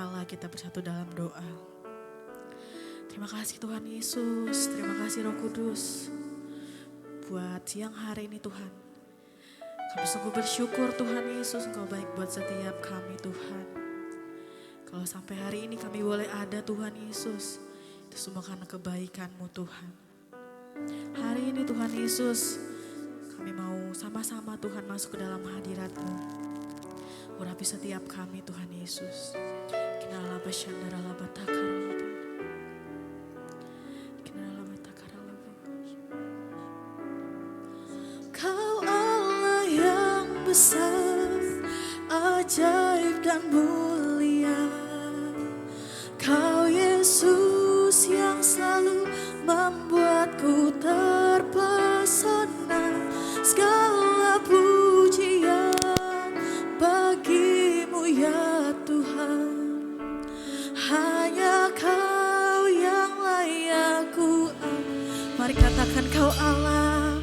kepala, kita bersatu dalam doa. Terima kasih Tuhan Yesus, terima kasih Roh Kudus. Buat siang hari ini Tuhan, kami sungguh bersyukur Tuhan Yesus, Engkau baik buat setiap kami Tuhan. Kalau sampai hari ini kami boleh ada Tuhan Yesus, itu semua karena kebaikan-Mu Tuhan. Hari ini Tuhan Yesus, kami mau sama-sama Tuhan masuk ke dalam hadirat-Mu. Urapi setiap kami Tuhan Yesus. Kinala basyandara labatakara. Kinala batakara laba. Kau Allah yang besar, ajaib dan mulia. Kau Yesus yang selalu membuatku terpesona. Segala pujian bagi-Mu ya Tuhan. Hanya Kau yang layak ku. Mari katakan Kau Allah.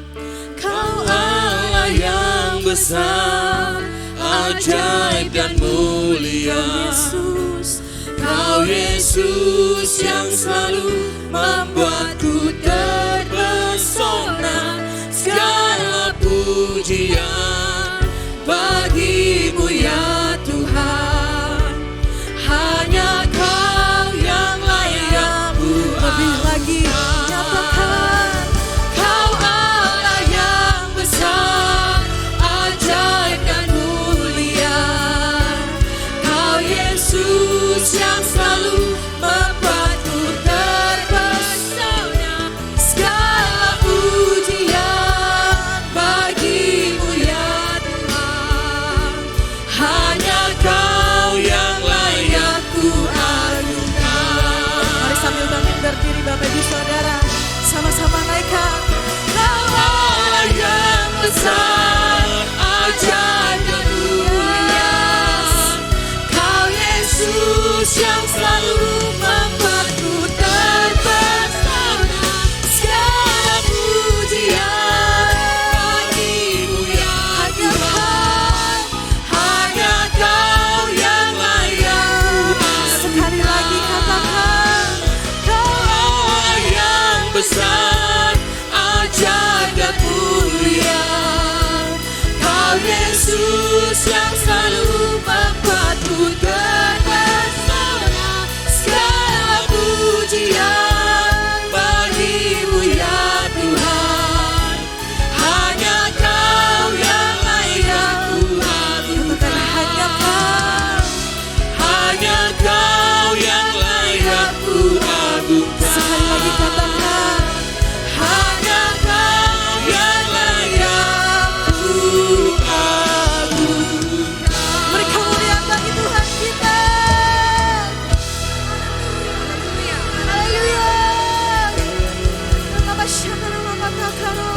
Kau Allah yang besar, ajaib dan mulia. Kau Yesus yang selalu membuatku terpesona. Segala pujian bagi-Mu ya Tuhan. Hanya Kau yang layak ku. Lebih lagi nyatakan, Kau Allah yang besar, ajaib dan mulia. Kau Yesus yang selalu membuatku terpesona. Segala pujian bagi-Mu ya Tuhan. Hanya Kau yang layak ku agungkan. Mari sambil bangkit berdiri Bapak Ibu Saudara, sama-sama naikkan. Kau Allah yang besar, ajaib dan mulia. Kau Yesus yang selalu membuatku terpesona. Segala pujian bagi-Mu ya Tuhan. Hanya Kau yang layak ku agungkan. Sekali lagi katakan, Kau Allah yang besar, ajaib dan mulia. Kau Yesus yang selalu membuatku terpesona. Segala pujian bagi-Mu ya Tuhan. Hanya Kau yang layak ku agungkan. Hanya Kau yang layak ku agungkan. Sekali lagi katakan, hanya Kau yang layak ku agungkan. Mari kau lihat bagi Tuhan kita. Haleluya. Nama syukur nama takara.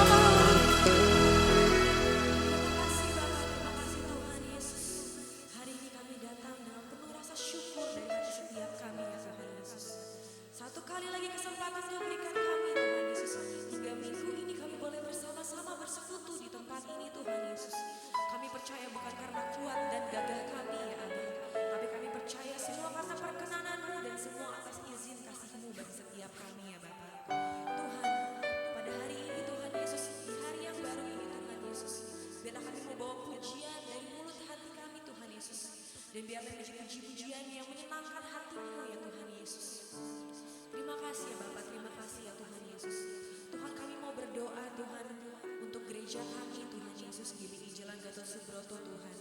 Terima kasih Bapak, terima kasih Tuhan Yesus. Hari ini kami datang dengan penuh rasa syukur dari hati setiap kami ya Tuhan Yesus. Satu kali lagi kesempatan Tuhan berikan kami Tuhan Yesus. Hingga minggu ini kami boleh bersama-sama bersekutu di tempat ini Tuhan Yesus. Kami percaya bukan karena kuat dan gagah kami ya Allah, tapi kami percaya semua karena perkenanan-Mu dan semua atas izin kasih-Mu bagi setiap kami ya Bapak. Tuhan, pada hari ini Tuhan Yesus, di hari yang baru ini Tuhan Yesus, biarlah kami membawa pujian dari mulut hati kami Tuhan Yesus. Dan biarlah menjadi puji-pujian yang menyenangkan hati-Mu ya Tuhan Yesus. Terima kasih ya Bapak, terima kasih ya Tuhan Yesus. Tuhan kami mau berdoa Tuhan untuk gereja kami Tuhan Yesus di Jalan Gatot Subroto Tuhan.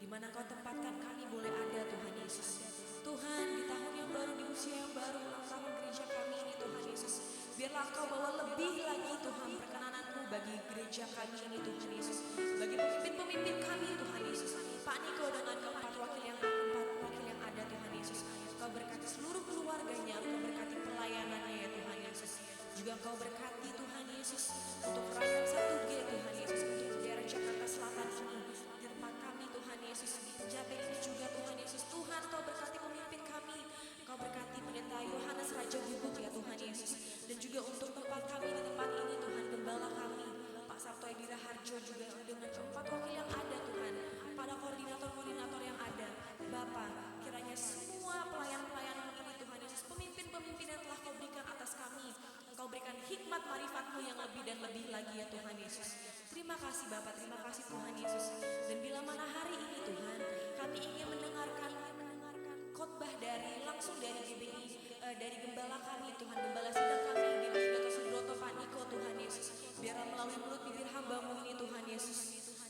Di mana Kau tempatkan kami boleh ada Tuhan Yesus. Tuhan di tahun yang baru, di usia yang baru, ulang tahun gereja kami ini Tuhan Yesus. Biarlah Kau bawa lebih lagi Tuhan perkenanan-Mu bagi gereja kami ini Tuhan Yesus. Bagi pemimpin-pemimpin kami Tuhan Yesus. Pak Niko dengan keempat wakil yang ada Tuhan Yesus. Kau berkati seluruh keluarganya, Kau berkati pelayanannya ya Tuhan Yesus. Juga Kau berkati Tuhan Yesus untuk perayaan 1G Tuhan Yesus, untuk daerah Jakarta Selatan ini, di tempat kami Tuhan Yesus, di Pejaten ini juga Tuhan Yesus. Tuhan Kau berkati pemimpin kami, Kau berkati Pendeta Yohanes Raja Gubuk ya Tuhan Yesus. Dan juga untuk tempat kami di tempat ini Tuhan, gembala kami Pak Sabto Edira Harjo juga dengan keempat wakil yang ada Tuhan, pada koordinator-koordinator yang ada Bapak, kiranya semua pelayan kasih Bapak, terima kasih Tuhan Yesus. Dan bila mana hari ini Tuhan, kami ingin mendengarkan khotbah langsung dari GBI, dari gembala kami Tuhan, gembala sidang kami, GBI Gatot Subroto Pak Niko Tuhan Yesus. Biarlah melalui mulut bibir hamba-Mu ini Tuhan Yesus,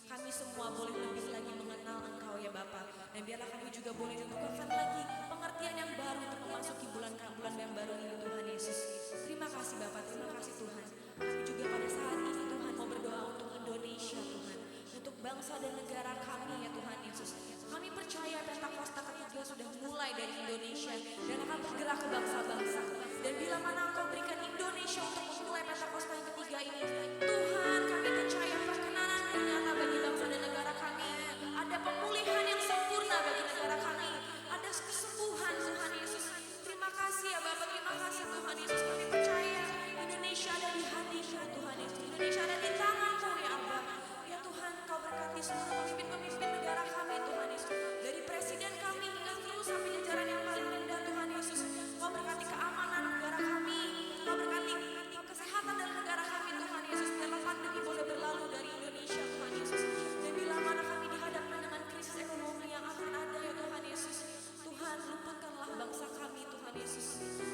kami semua boleh lebih lagi mengenal Engkau ya Bapak. Dan biarlah kami juga boleh dibukakan lagi pengertian yang baru untuk memasuki bulan yang baru ini Tuhan Yesus. Terima kasih Bapak, terima kasih Tuhan. Kami juga pada saat ini Tuhan mau berdoa untuk Indonesia Tuhan, untuk bangsa dan negara kami ya Tuhan Yesus. Kami percaya Pentakosta ketiga sudah mulai dari Indonesia dan akan bergerak ke bangsa-bangsa. Dan bila mana Engkau berikan Indonesia untuk memulai Pentakosta yang ketiga ini, Tuhan kami percaya perkenanan yang nyata bagi bangsa dan negara kami. Ada pemulihan yang sempurna bagi negara kami. Ada kesembuhan Tuhan Yesus. Terima kasih ya Bapak, terima kasih Tuhan Yesus. Kami percaya Indonesia ada di hati-Mu Tuhan Yesus. Indonesia ada di tangan-Mu ya Allah. Ya Tuhan, Kau berkati seluruh pemimpin-pemimpin negara kami Tuhan Yesus. Dari presiden kami hingga seluruh sampai jajaran yang paling rendah Tuhan Yesus. Kau berkati keamanan negara kami. Kau berkati kesehatan dalam negara kami Tuhan Yesus. Biarlah pandemi boleh berlalu dari Indonesia Tuhan Yesus. Dan bila mana kami dihadapkan dengan krisis ekonomi yang akan ada ya Tuhan Yesus, Tuhan luputkanlah bangsa kami Tuhan Yesus.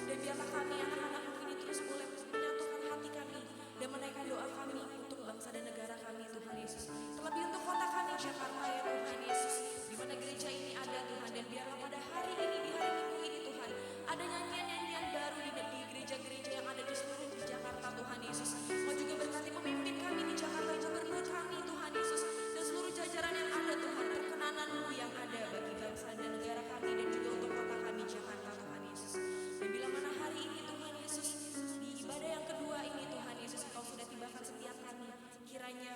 Dan biarlah kami anak-anak-Mu ini terus boleh menyatukan hati kami dan menaikkan doa kami untuk bangsa dan negara kami Tuhan Yesus. Terlebih untuk kota kami Jakarta ya Tuhan Yesus, di mana gereja ini ada Tuhan. Dan biarlah pada hari ini, di hari Minggu ini Tuhan, ada nyanyian-nyanyian baru di gereja-gereja yang ada di seluruh di Jakarta Tuhan Yesus. Mau juga berkati pemimpin kami di Jakarta, gubernur kami Tuhan Yesus, dan seluruh jajaran yang ada Tuhan. Perkenanan-Mu yang ada bagi bangsa dan negara kami dan juga untuk kota kami Jakarta Tuhan Yesus. Dan bila mana hari ini Tuhan Yesus, di ibadah yang kedua ini Tuhan Yesus, Engkau sudah tibakan setiap kami. Kiranya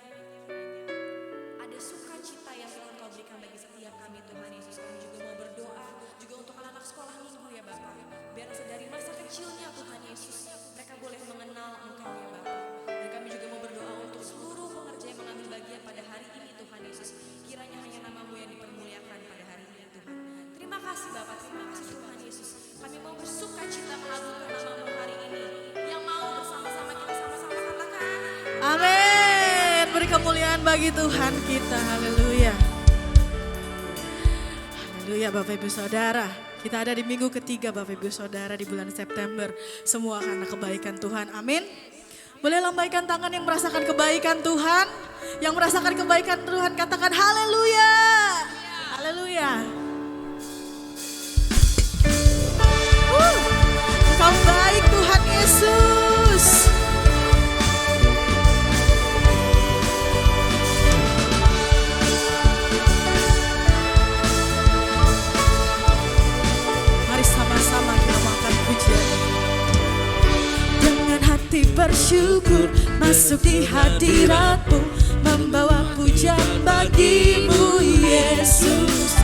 ada sukacita yang telah Engkau berikan bagi setiap kami Tuhan Yesus. Kami juga mau berdoa juga untuk anak-anak sekolah minggu ya Bapak. Biar dari masa kecilnya Tuhan Yesus, mereka boleh mengenal Engkau ya Bapak. Dan kami juga mau berdoa untuk seluruh pengerja yang mengambil bagian pada hari ini Tuhan Yesus. Kiranya hanya nama-Mu yang dipermuliakan pada hari ini Tuhan. Terima kasih Bapak, terima kasih Tuhan Yesus. Kami mau bersukacita mengagungkan nama-Mu hari ini. Yang mau bersama-sama kita sama-sama katakan Amin. Beri kemuliaan bagi Tuhan kita. Haleluya. Haleluya Bapak Ibu Saudara. Kita ada di minggu ketiga Bapak Ibu Saudara di bulan September. Semua karena kebaikan Tuhan. Amin. Boleh lambaikan tangan yang merasakan kebaikan Tuhan. Yang merasakan kebaikan Tuhan katakan haleluya. Haleluya. Engkau baik Tuhan Yesus. Mari sama-sama kita makan pujian. Dengan hati bersyukur masuk di hadirat-Mu, membawa pujian bagi-Mu Yesus.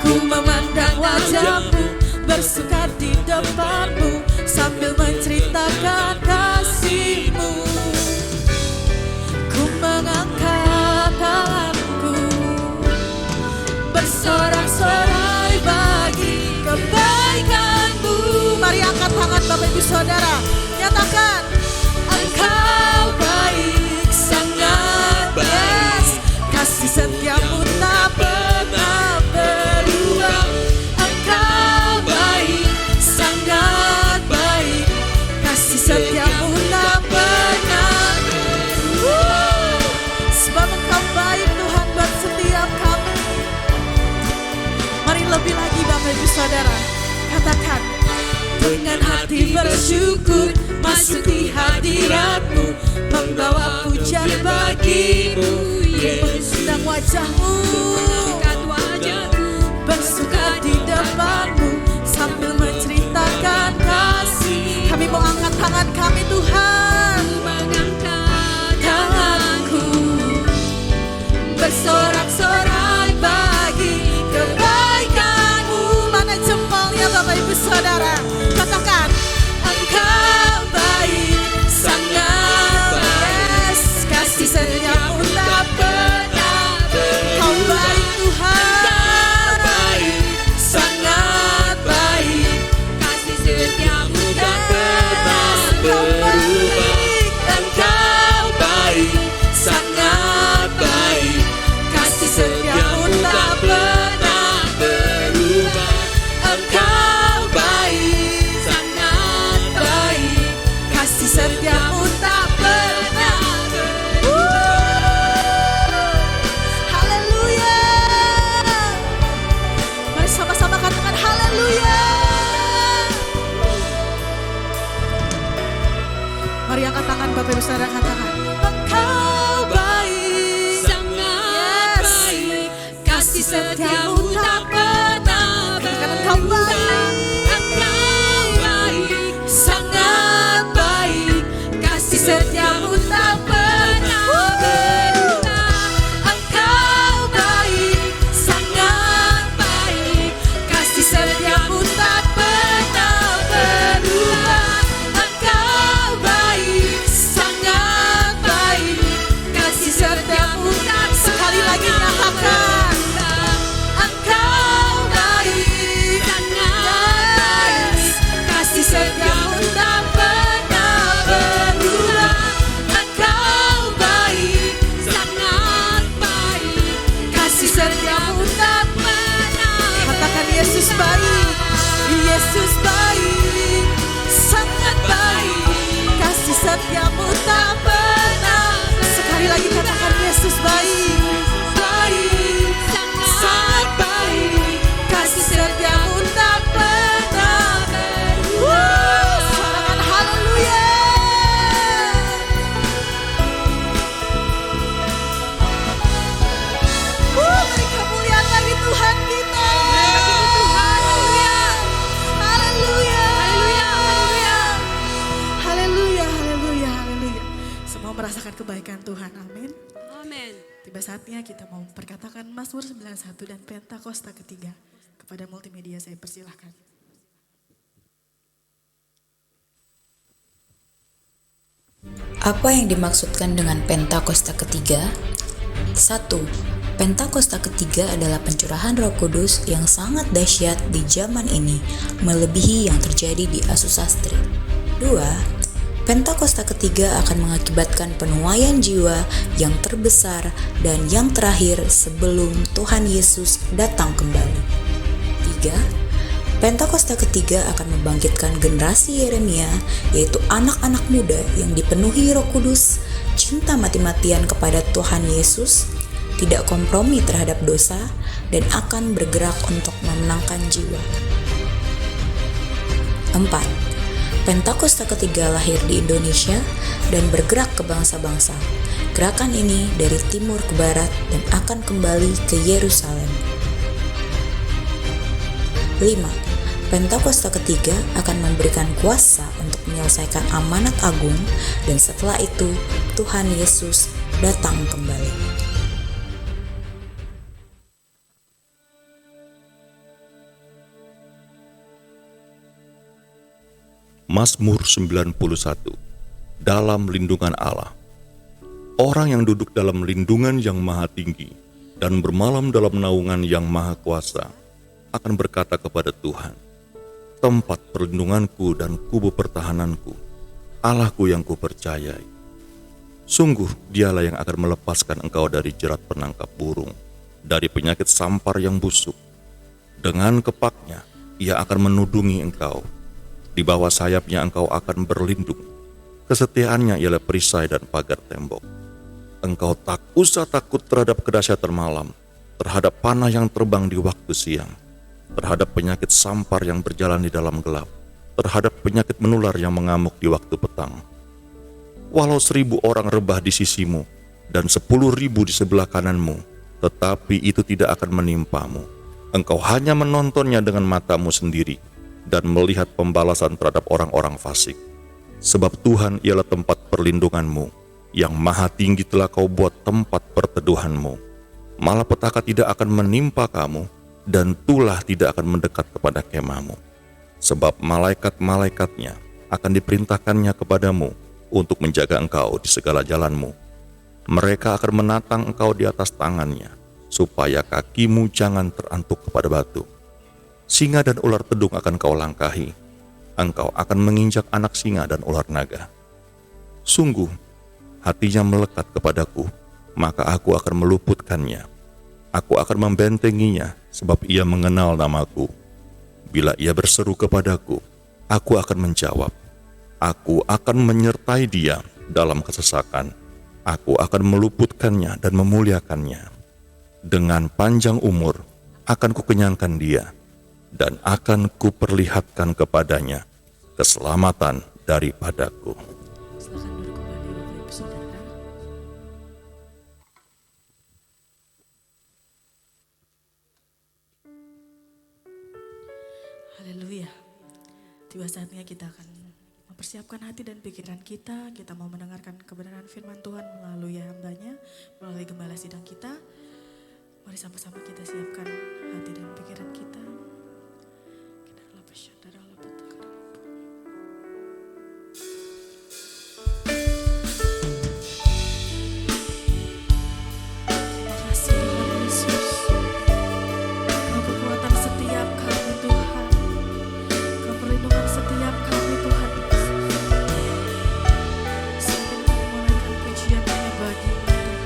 Ku memandang wajah-Mu, bersuka di depan-Mu, sambil menceritakan kasih-Mu. Ku mengangkat tanganku, bersorak-sorai bagi kebaikan-Mu. Mari angkat tangan Bapak Ibu Saudara, nyatakan Engkau baik, sangat baik, kasih setia-Mu tak pernah berubah. Engkau baik, sangat baik, kasih setia-Mu tak pernah berubah. Sebab Engkau baik Tuhan buat setiap kami. Mari lebih lagi Bapak Ibu Saudara, katakan dengan hati bersyukur masuk di hadirat-Mu, membawa pujian bagi-Mu Yesus. Memandang wajah-Mu, mengangkat wajah-Mu, bersuka di depan-Mu, sambil menceritakan kasih. Kami mau angkat tangan kami Tuhan, mengangkat tanganku, bersorak-sorai bagi kebaikan-Mu. Mana jempolnya Bapak Ibu Saudara, katakan Engkau baik, sangat baik, kasih setia-Mu tak pernah berubah. Kau baik Tuhan, baik, sangat baik, kasih setia-Mu tak pernah berubah. Engkau baik, sangat baik. Terus saudara katakan, Engkau baik, sangat baik, kasih setiamu tak pernah berubah. Engkau baik, sangat baik, kasih setiamu tak pernah berubah. Engkau baik, sangat baik, kasih setiamu tak pernah berubah. Engkau baik, sangat baik, kasih setiamu tak. Sekali lagi nyatakan, Engkau baik, sangat baik, kasih setiamu tak pernah berubah. Engkau baik, sangat baik, kasih setiamu tak pernah. katakan Yesus baik. Yesus baik, sangat baik, Kasih setiamu tak pernah. Sekali lagi katakan Yesus baik. Baik, sangat baik, kasih setiamu tak pernah berubah. Sorakan haleluya. Beri kemuliaan bagi Tuhan kita. Haleluya. Haleluya. Haleluya, haleluya. Haleluya, haleluya, haleluya. Semua merasakan kebaikan Tuhan, amin. Amin. Tiba saatnya kita mau memperkatakan Mazmur 91 dan Pentakosta ketiga. Kepada multimedia saya persilahkan. Apa yang dimaksudkan dengan Pentakosta ketiga? 1. Pentakosta ketiga adalah pencurahan Roh Kudus yang sangat dahsyat di zaman ini, melebihi yang terjadi di Azusa Street. 2. Pentakosta ketiga akan mengakibatkan penuaian jiwa yang terbesar dan yang terakhir sebelum Tuhan Yesus datang kembali. 3. Pentakosta ketiga akan membangkitkan generasi Yeremia, yaitu anak-anak muda yang dipenuhi Roh Kudus, cinta mati-matian kepada Tuhan Yesus, tidak kompromi terhadap dosa, dan akan bergerak untuk memenangkan jiwa. 4. Pentakosta ketiga lahir di Indonesia dan bergerak ke bangsa-bangsa. Gerakan ini dari timur ke barat dan akan kembali ke Yerusalem. 5. Pentakosta ketiga akan memberikan kuasa untuk menyelesaikan amanat agung dan setelah itu Tuhan Yesus datang kembali. Mazmur 91. Dalam lindungan Allah. Orang yang duduk dalam lindungan yang maha tinggi dan bermalam dalam naungan yang maha kuasa akan berkata kepada Tuhan, tempat perlindunganku dan kubu pertahananku, Allahku yang kupercayai. Sungguh dialah yang akan melepaskan engkau dari jerat penangkap burung, dari penyakit sampar yang busuk. Dengan kepaknya ia akan menudungi engkau. Di bawah sayapnya engkau akan berlindung. Kesetiaannya ialah perisai dan pagar tembok. Engkau tak usah takut terhadap kedahsyatan malam, terhadap panah yang terbang di waktu siang, terhadap penyakit sampar yang berjalan di dalam gelap, terhadap penyakit menular yang mengamuk di waktu petang. Walau 1.000 orang rebah di sisimu dan 10.000 di sebelah kananmu, tetapi itu tidak akan menimpamu. Engkau hanya menontonnya dengan matamu sendiri dan melihat pembalasan terhadap orang-orang fasik. Sebab Tuhan ialah tempat perlindunganmu, yang maha tinggi telah kau buat tempat perteduhanmu. Malapetaka tidak akan menimpa kamu, dan tulah tidak akan mendekat kepada kemahmu. Sebab malaikat-malaikatnya akan diperintahkannya kepadamu untuk menjaga engkau di segala jalanmu. Mereka akan menatang engkau di atas tangannya, supaya kakimu jangan terantuk kepada batu. Singa dan ular tedung akan kau langkahi. Engkau akan menginjak anak singa dan ular naga. Sungguh, hatinya melekat kepadaku, maka aku akan meluputkannya. Aku akan membentenginya, sebab ia mengenal namaku. Bila ia berseru kepadaku, aku akan menjawab. Aku akan menyertai dia dalam kesesakan. Aku akan meluputkannya dan memuliakannya. Dengan panjang umur akan kukenyangkan dia, dan akan kuperlihatkan kepadanya keselamatan daripadaku. Silakan duduk kembali Bapak Tiba saatnya kita akan mempersiapkan hati dan pikiran kita. Kita mau mendengarkan kebenaran firman Tuhan melalui hambanya, melalui gembala sidang kita. Mari sama-sama kita siapkan hati dan pikiran kita. Terima kasih Tuhan Yesus. Kau kekuatan setiap kami Tuhan. Kau perlindungan setiap kami Tuhan Yesus. Semakin kami menaikkan pujian hanya bagi-Mu Tuhan.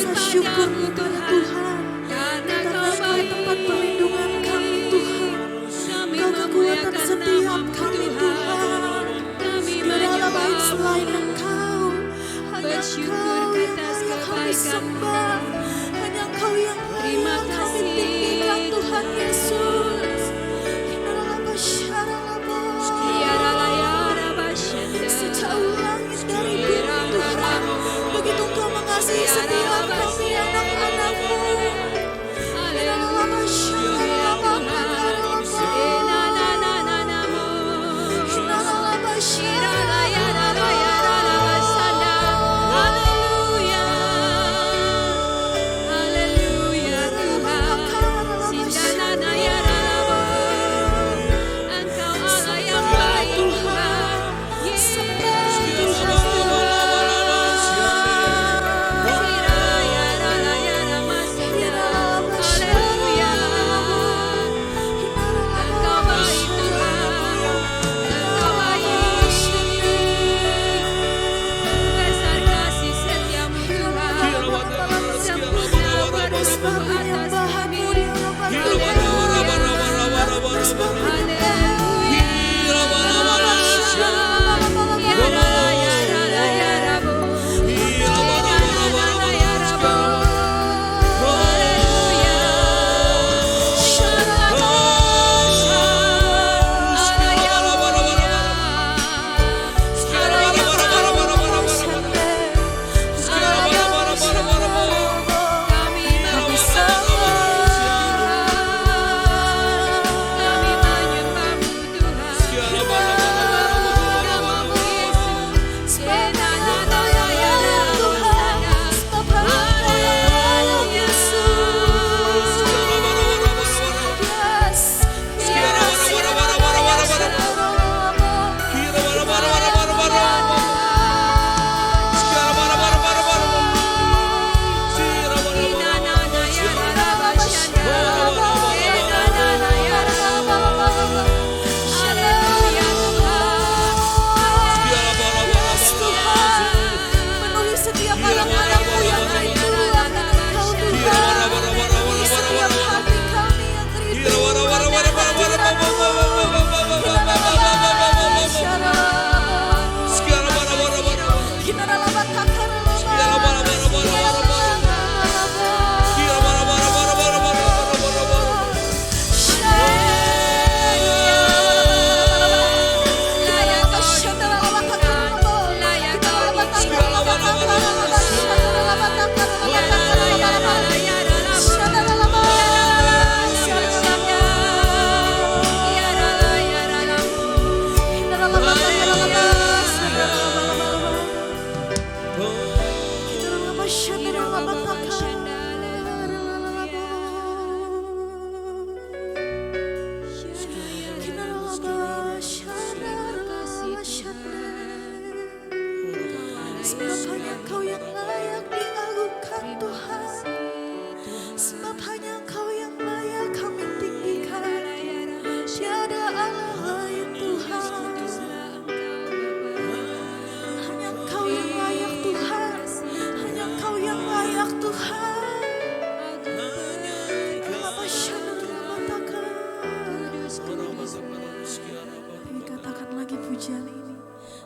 rasa syukur kepada Tuhan. Karena Engkau tempat perlindungan kami Tuhan. Engkau kekuatan setiap kami Tuhan. Tiada Allah lain selain Engkau. Hanya Engkau yang kami sembah. Hanya Engkau yang layak kami tinggikan Tuhan Yesus. Sejauh langit dari bumi Tuhan, begitu Engkau mengasihi setiap kami anak-anak-Mu.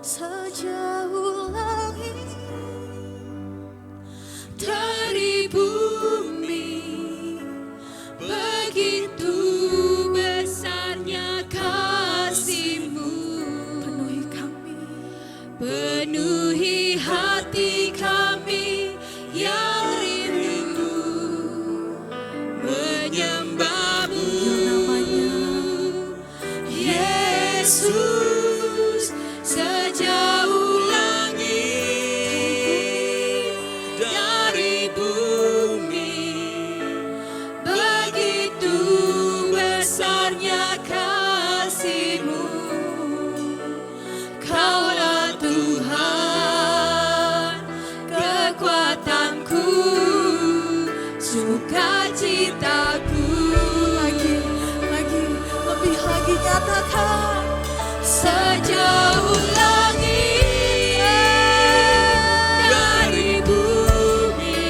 Sejauh langit dari bumi, begitu besarnya kasih-Mu. Penuhi kami, penuhi hati kami yang rindu menyembah-Mu. Namanya Yesus. Sejauh langit dari bumi, begitu besarnya kasih-Mu. Kaulah Tuhan, kekuatanku, sukacitaku. Lagi, lebih lagi nyatakan. Sejauh langit dari bumi,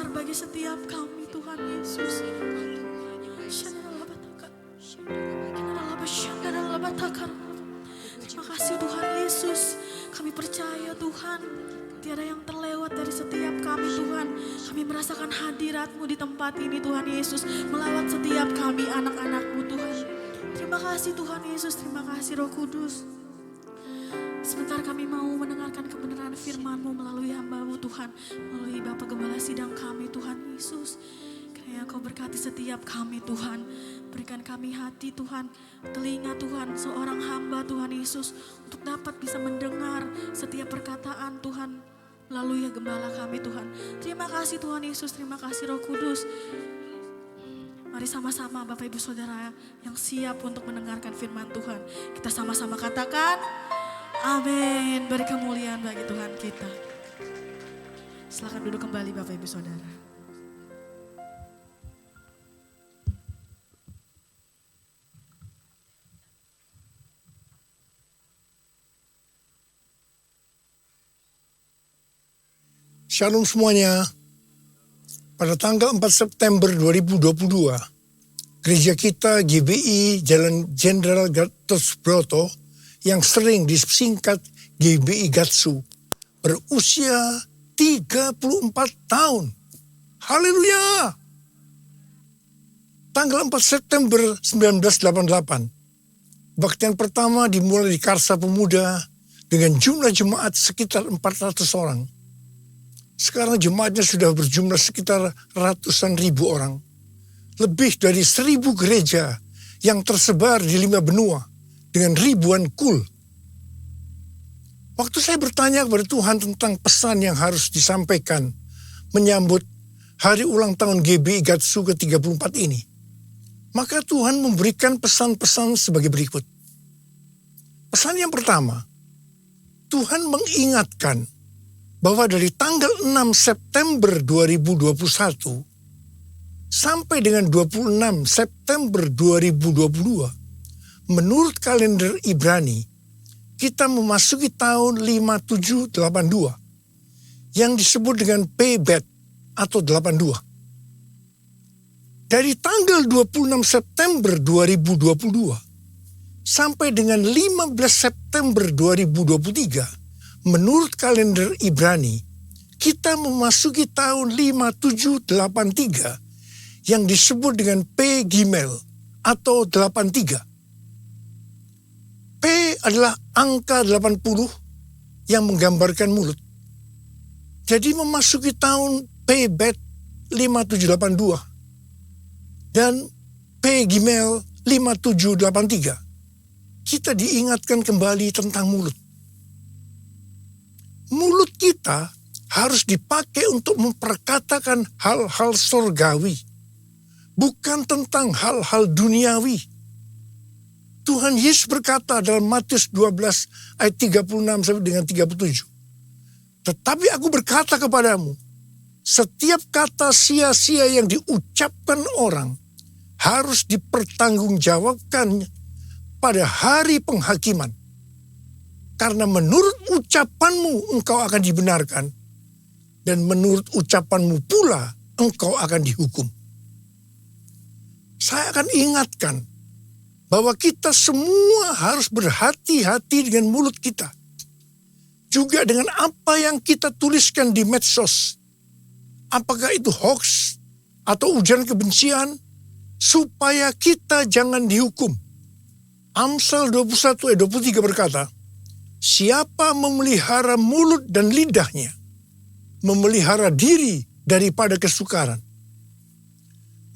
besar bagi setiap kami Tuhan Yesus. Terima kasih Tuhan Yesus. Kami percaya Tuhan, tiada yang terlewat dari setiap kami Tuhan. Kami merasakan hadirat-Mu di tempat ini Tuhan Yesus. Melawat setiap kami anak-anak-Mu Tuhan. Terima kasih Tuhan Yesus, terima kasih Roh Kudus. Sebentar kami mau mendengarkan kebenaran firman-Mu melalui hamba-Mu Tuhan. Melalui Bapak Gembala Sidang kami Tuhan Yesus. Kiranya Kau berkati setiap kami Tuhan. Berikan kami hati Tuhan, telinga Tuhan, seorang hamba Tuhan Yesus. Untuk dapat bisa mendengar setiap perkataan Tuhan melalui Gembala kami Tuhan. Terima kasih Tuhan Yesus, terima kasih Roh Kudus. Mari sama-sama Bapak Ibu Saudara yang siap untuk mendengarkan firman Tuhan. Kita sama-sama katakan, amin. Beri kemuliaan bagi Tuhan kita. Silakan duduk kembali Bapak Ibu Saudara. Shalom semuanya. Pada tanggal 4 September 2022, gereja kita GBI Jalan Jenderal Gatot Subroto yang sering disingkat GBI Gatsu berusia 34 tahun. Haleluya! Tanggal 4 September 1988, kebaktian pertama dimulai di Karsa Pemuda dengan jumlah jemaat sekitar 400 orang. Sekarang jemaatnya sudah berjumlah sekitar ratusan ribu orang. Lebih dari 1.000 gereja yang tersebar di 5 benua dengan ribuan kul. Waktu saya bertanya kepada Tuhan tentang pesan yang harus disampaikan menyambut hari ulang tahun GBI Gatsu ke-34 ini, maka Tuhan memberikan pesan-pesan sebagai berikut. Pesan yang pertama, Tuhan mengingatkan bahwa dari tanggal 6 September 2021 sampai dengan 26 September 2022, menurut kalender Ibrani, kita memasuki tahun 5782 yang disebut dengan Pebet atau 82. Dari tanggal 26 September 2022 sampai dengan 15 September 2023, menurut kalender Ibrani, kita memasuki tahun 5783 yang disebut dengan P Gimel atau 83. P adalah angka 80 yang menggambarkan mulut. Jadi memasuki tahun P Bet 5782 dan P Gimel 5783. Kita diingatkan kembali tentang mulut. Mulut kita harus dipakai untuk memperkatakan hal-hal surgawi, bukan tentang hal-hal duniawi. Tuhan Yesus berkata dalam Matius 12 ayat 36 sampai dengan 37. Tetapi aku berkata kepadamu, setiap kata sia-sia yang diucapkan orang harus dipertanggungjawabkan pada hari penghakiman. Karena menurut ucapanmu engkau akan dibenarkan, dan menurut ucapanmu pula engkau akan dihukum. Saya akan ingatkan bahwa kita semua harus berhati-hati dengan mulut kita. Juga dengan apa yang kita tuliskan di medsos. Apakah itu hoax atau ujaran kebencian, supaya kita jangan dihukum. Amsal 21 ayat 23 berkata, siapa memelihara mulut dan lidahnya, memelihara diri daripada kesukaran.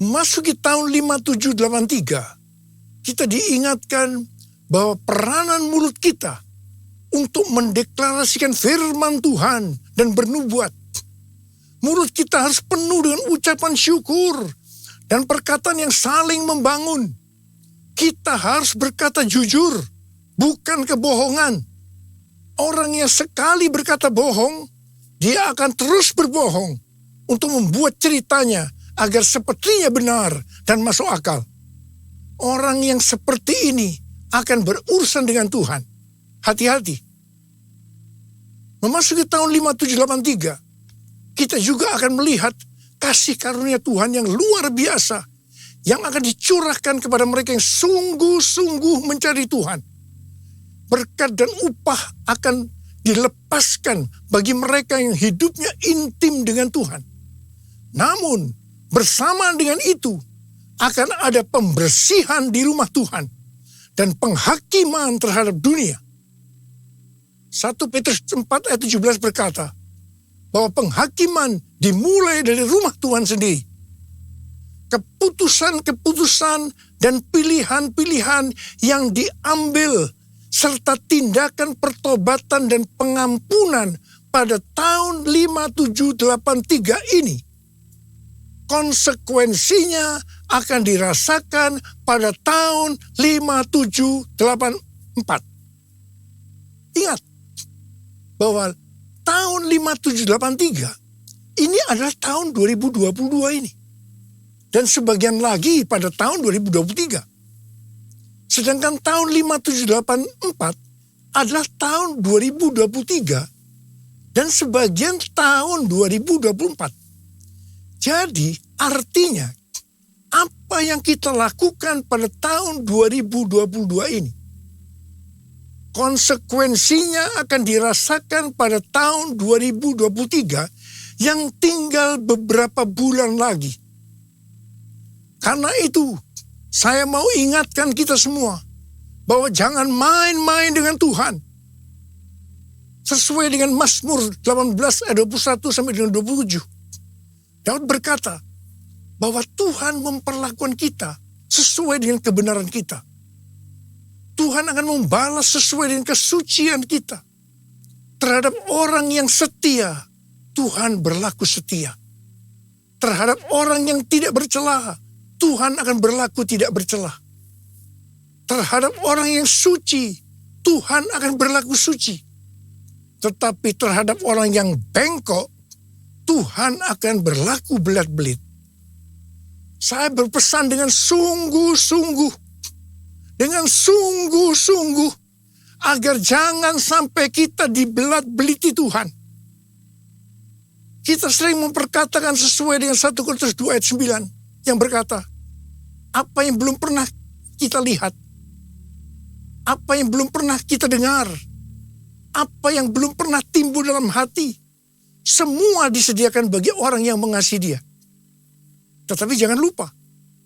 Memasuki tahun 5783, kita diingatkan bahwa peranan mulut kita untuk mendeklarasikan firman Tuhan dan bernubuat. Mulut kita harus penuh dengan ucapan syukur dan perkataan yang saling membangun. Kita harus berkata jujur, bukan kebohongan. Orang yang sekali berkata bohong, dia akan terus berbohong untuk membuat ceritanya agar sepertinya benar dan masuk akal. Orang yang seperti ini akan berurusan dengan Tuhan. Hati-hati. Memasuki tahun 5783, kita juga akan melihat kasih karunia Tuhan yang luar biasa yang akan dicurahkan kepada mereka yang sungguh-sungguh mencari Tuhan. Berkat dan upah akan dilepaskan bagi mereka yang hidupnya intim dengan Tuhan. Namun bersamaan dengan itu akan ada pembersihan di rumah Tuhan dan penghakiman terhadap dunia. 1 Petrus 4 ayat 17 berkata bahwa penghakiman dimulai dari rumah Tuhan sendiri. Keputusan-keputusan dan pilihan-pilihan yang diambil serta tindakan pertobatan dan pengampunan pada tahun 5783 ini, konsekuensinya akan dirasakan pada tahun 5784. Ingat bahwa tahun 5783 ini adalah tahun 2022 ini. Dan sebagian lagi pada tahun 2023. Sedangkan tahun 5784 adalah tahun 2023 dan sebagian tahun 2024. Jadi artinya apa yang kita lakukan pada tahun 2022 ini, konsekuensinya akan dirasakan pada tahun 2023 yang tinggal beberapa bulan lagi. Karena itu, saya mau ingatkan kita semua bahwa jangan main-main dengan Tuhan. Sesuai dengan Mazmur 18 ayat 21 sampai dengan 27. Daud berkata bahwa Tuhan memperlakukan kita sesuai dengan kebenaran kita. Tuhan akan membalas sesuai dengan kesucian kita. Terhadap orang yang setia, Tuhan berlaku setia. Terhadap orang yang tidak bercela, Tuhan akan berlaku tidak bercela. Terhadap orang yang suci, Tuhan akan berlaku suci. Tetapi terhadap orang yang bengkok, Tuhan akan berlaku belat-belit. Saya berpesan dengan sungguh-sungguh, agar jangan sampai kita dibelat-beliti Tuhan. Kita sering memperkatakan sesuai dengan 1 Korintus 2 ayat 9 yang berkata, apa yang belum pernah kita lihat, apa yang belum pernah kita dengar, apa yang belum pernah timbul dalam hati, semua disediakan bagi orang yang mengasihi Dia. Tetapi jangan lupa,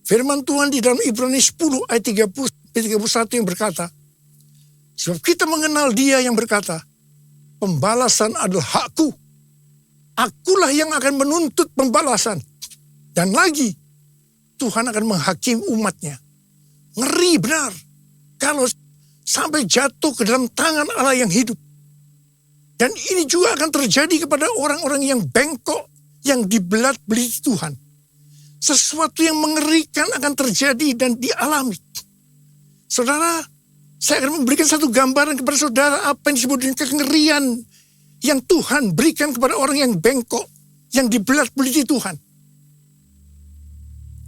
firman Tuhan di dalam Ibrani 10 ayat 31 yang berkata, sebab kita mengenal Dia yang berkata, pembalasan adalah hakku, akulah yang akan menuntut pembalasan. Dan lagi, Tuhan akan menghakimi umatnya. Ngeri benar kalau sampai jatuh ke dalam tangan Allah yang hidup. Dan ini juga akan terjadi kepada orang-orang yang bengkok, yang dibelat-beliti Tuhan. Sesuatu yang mengerikan akan terjadi dan dialami. Saudara, saya akan memberikan satu gambaran kepada saudara apa yang disebut dengan kengerian yang Tuhan berikan kepada orang yang bengkok, yang dibelat-beliti Tuhan.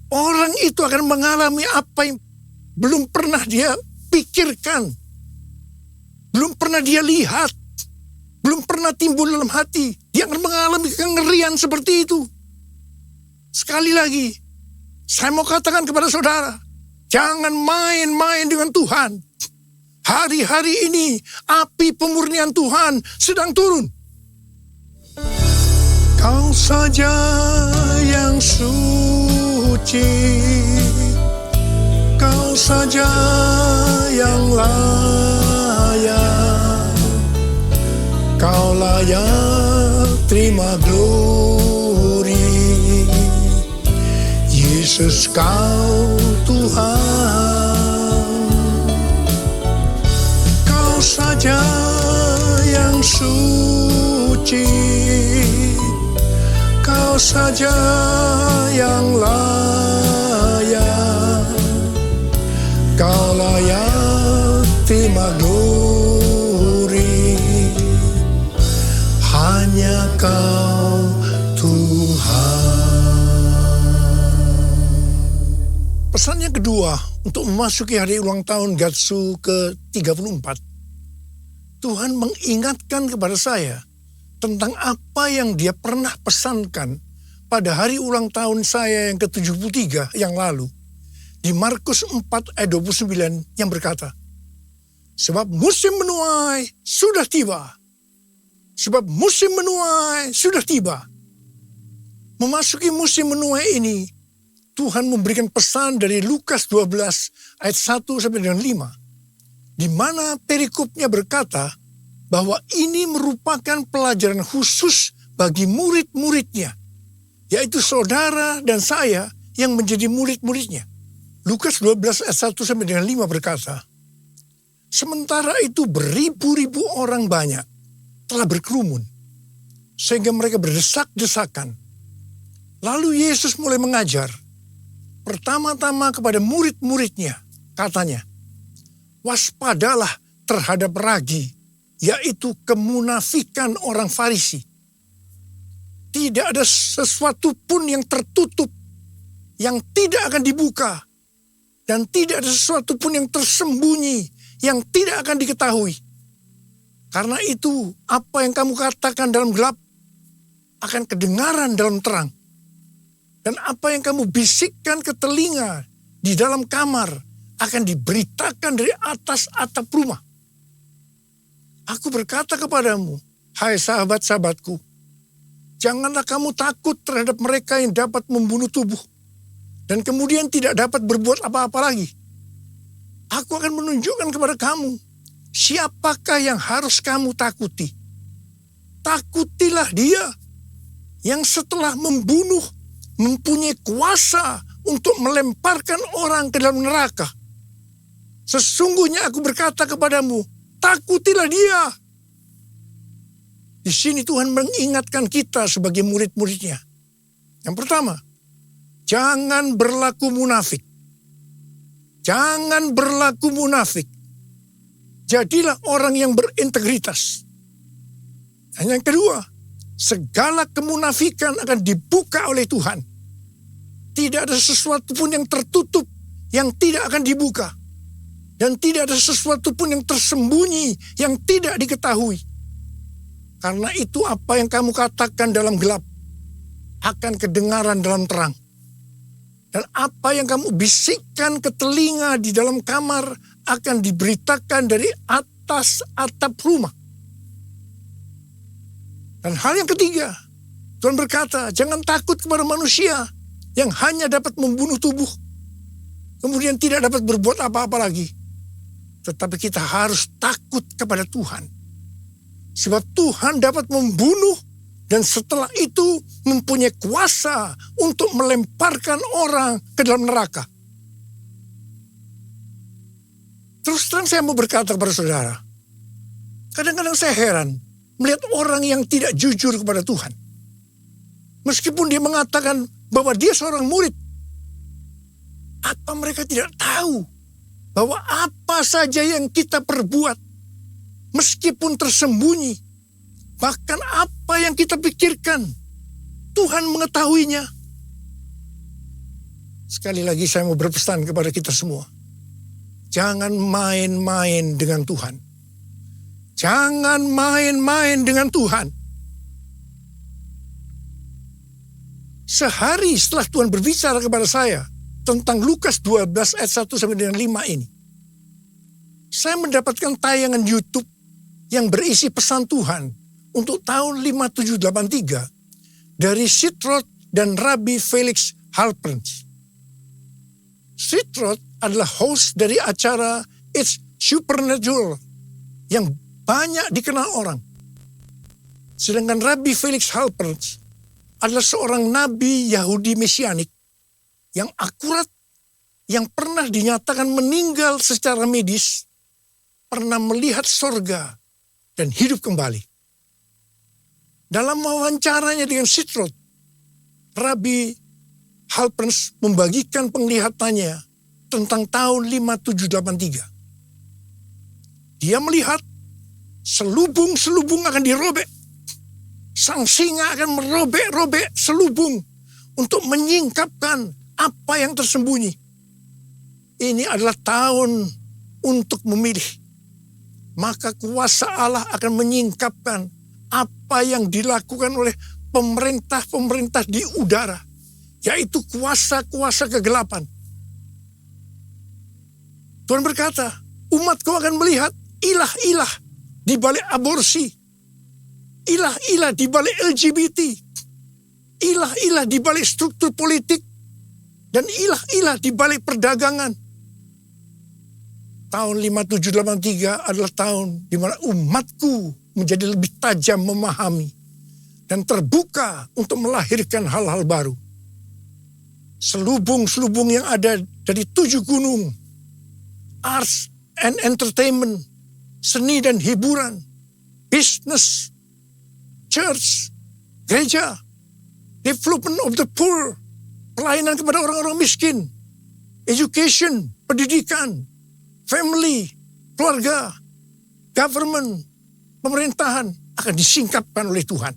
Orang itu akan mengalami apa yang belum pernah dia pikirkan, belum pernah dia lihat, belum pernah timbul dalam hati. Dia akan mengalami kengerian seperti itu. Sekali lagi, saya mau katakan kepada saudara, jangan main-main dengan Tuhan. Hari-hari ini, api pemurnian Tuhan sedang turun. Kau saja yang suci, Kau saja yang layak, Kau layak terima glory. Yesus Kau Tuhan, Kau saja yang suci, Kau saja yang layak, Kau layak terima glory. Hanya Kau Tuhan. Pesan yang kedua untuk memasuki hari ulang tahun Gatsu ke-34. Tuhan mengingatkan kepada saya tentang apa yang Dia pernah pesankan pada hari ulang tahun saya yang ke-73 yang lalu, di Markus 4 ayat 29 yang berkata, sebab musim menuai sudah tiba. Sebab musim menuai sudah tiba. Memasuki musim menuai ini, Tuhan memberikan pesan dari Lukas 12 ayat 1 sampai dengan 5. Di mana perikopnya berkata bahwa ini merupakan pelajaran khusus bagi murid-muridnya, yaitu saudara dan saya yang menjadi murid-muridnya. Lukas 12 ayat 1 sampai dengan 5 berkata, sementara itu beribu-ribu orang banyak telah berkerumun, sehingga mereka berdesak-desakan. Lalu Yesus mulai mengajar, pertama-tama kepada murid-muridnya, katanya, waspadalah terhadap ragi, yaitu kemunafikan orang Farisi. Tidak ada sesuatu pun yang tertutup, yang tidak akan dibuka, dan tidak ada sesuatu pun yang tersembunyi, yang tidak akan diketahui. Karena itu, apa yang kamu katakan dalam gelap, akan kedengaran dalam terang. Dan apa yang kamu bisikkan ke telinga di dalam kamar, akan diberitakan dari atas atap rumah. Aku berkata kepadamu, hai sahabat-sahabatku, janganlah kamu takut terhadap mereka yang dapat membunuh tubuh, dan kemudian tidak dapat berbuat apa-apa lagi. Aku akan menunjukkan kepada kamu, siapakah yang harus kamu takuti. Takutilah dia yang setelah membunuh, mempunyai kuasa untuk melemparkan orang ke dalam neraka. Sesungguhnya aku berkata kepadamu, takutilah dia. Di sini Tuhan mengingatkan kita sebagai murid-muridnya. Yang pertama, jangan berlaku munafik. Jangan berlaku munafik. Jadilah orang yang berintegritas. Dan yang kedua, segala kemunafikan akan dibuka oleh Tuhan. Tidak ada sesuatu pun yang tertutup yang tidak akan dibuka. Dan tidak ada sesuatu pun yang tersembunyi yang tidak diketahui. Karena itu apa yang kamu katakan dalam gelap akan kedengaran dalam terang. Dan apa yang kamu bisikkan ke telinga di dalam kamar akan diberitakan dari atas atap rumah. Dan hal yang ketiga, Tuhan berkata, jangan takut kepada manusia yang hanya dapat membunuh tubuh, kemudian tidak dapat berbuat apa-apa lagi. Tetapi kita harus takut kepada Tuhan. Sebab Tuhan dapat membunuh dan setelah itu mempunyai kuasa untuk melemparkan orang ke dalam neraka. Terus terang saya mau berkata kepada saudara, kadang-kadang saya heran melihat orang yang tidak jujur kepada Tuhan. Meskipun dia mengatakan bahwa dia seorang murid, apa mereka tidak tahu bahwa apa saja yang kita perbuat, meskipun tersembunyi, bahkan apa yang kita pikirkan, Tuhan mengetahuinya. Sekali lagi saya mau berpesan kepada kita semua, jangan main-main dengan Tuhan. Jangan main-main dengan Tuhan. Sehari setelah Tuhan berbicara kepada saya tentang Lukas 12 ayat 1 sampai dengan 5 ini, saya mendapatkan tayangan YouTube yang berisi pesan Tuhan untuk tahun 5783 dari Sitroth dan Rabbi Felix Halperns. Sitroth adalah host dari acara It's Supernatural yang banyak dikenal orang. Sedangkan Rabbi Felix Halperns adalah seorang nabi Yahudi Mesianik yang akurat, yang pernah dinyatakan meninggal secara medis, pernah melihat sorga dan hidup kembali. Dalam wawancaranya dengan Sitroth, Rabbi Halperns membagikan penglihatannya tentang tahun 5783. Dia melihat selubung-selubung akan dirobek. Sang singa akan merobek-robek selubung untuk menyingkapkan apa yang tersembunyi. Ini adalah tahun untuk memilih. Maka kuasa Allah akan menyingkapkan apa yang dilakukan oleh pemerintah-pemerintah di udara, yaitu kuasa-kuasa kegelapan. Tuhan berkata, umatku akan melihat ilah-ilah di balik aborsi, ilah-ilah di balik LGBT, ilah-ilah di balik struktur politik, dan ilah-ilah di balik perdagangan. Tahun 5783 adalah tahun di mana umatku menjadi lebih tajam memahami dan terbuka untuk melahirkan hal-hal baru. Selubung-selubung yang ada dari 7 gunung, arts and entertainment, seni dan hiburan, business, church, gereja, development of the poor, pelayanan kepada orang-orang miskin, education, pendidikan, family, keluarga, government, pemerintahan akan disingkapkan oleh Tuhan.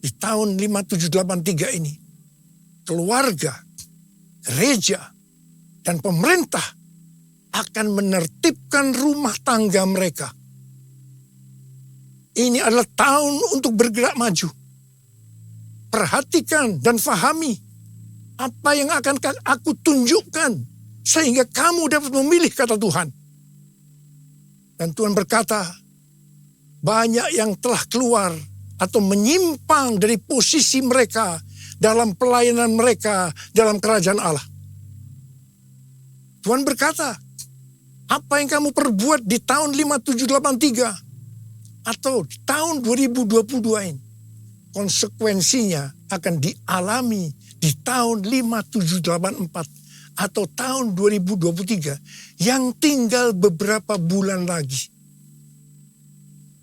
Di tahun 5783 ini, keluarga, gereja, dan pemerintah akan menertibkan rumah tangga mereka. Ini adalah tahun untuk bergerak maju. Perhatikan dan fahami apa yang akan aku tunjukkan sehingga kamu dapat memilih kata Tuhan. Dan Tuhan berkata, banyak yang telah keluar atau menyimpang dari posisi mereka dalam pelayanan mereka dalam kerajaan Allah. Tuhan berkata, apa yang kamu perbuat di tahun 5783 atau di tahun 2022 ini, konsekuensinya akan dialami di tahun 5784 atau tahun 2023 yang tinggal beberapa bulan lagi.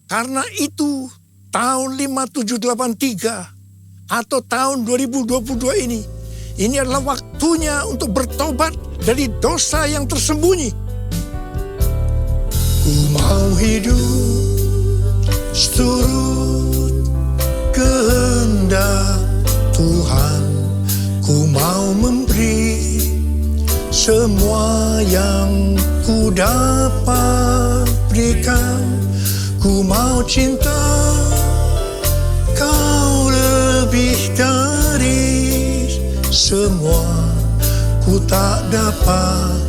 Karena itu tahun 5783 atau tahun 2022 ini adalah waktunya untuk bertobat dari dosa yang tersembunyi. Ku mau hidup seturut kehendak Tuhan, ku mau memberi semua yang ku dapat berikan. Ku mau cinta kau lebih dari semua. Ku tak dapat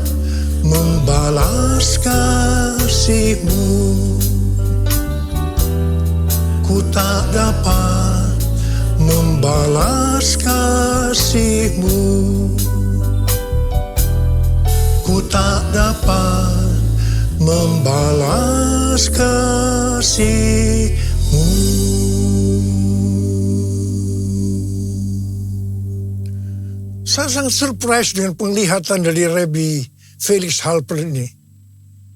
membalas kasih-Mu. Ku tak dapat membalas kasih-Mu. Ku tak dapat membalas kasih-Mu. Saya sangat surprise dengan penglihatan dari Rabbi Felix Halper ini.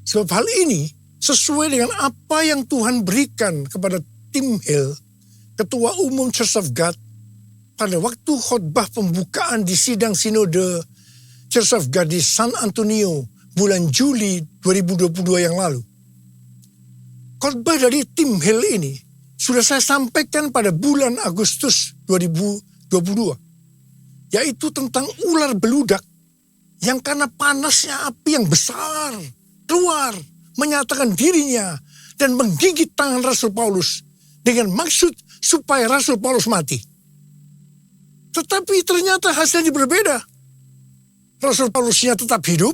Sebab hal ini sesuai dengan apa yang Tuhan berikan kepada Tim Hill, Ketua Umum Church of God, pada waktu khotbah pembukaan di sidang sinode Church of God di San Antonio bulan Juli 2022 yang lalu. Khotbah dari Tim Hill ini sudah saya sampaikan pada bulan Agustus 2022, yaitu tentang ular beludak yang karena panasnya api yang besar keluar menyatakan dirinya dan menggigit tangan Rasul Paulus dengan maksud supaya Rasul Paulus mati. Tetapi ternyata hasilnya berbeda. Rasul Paulusnya tetap hidup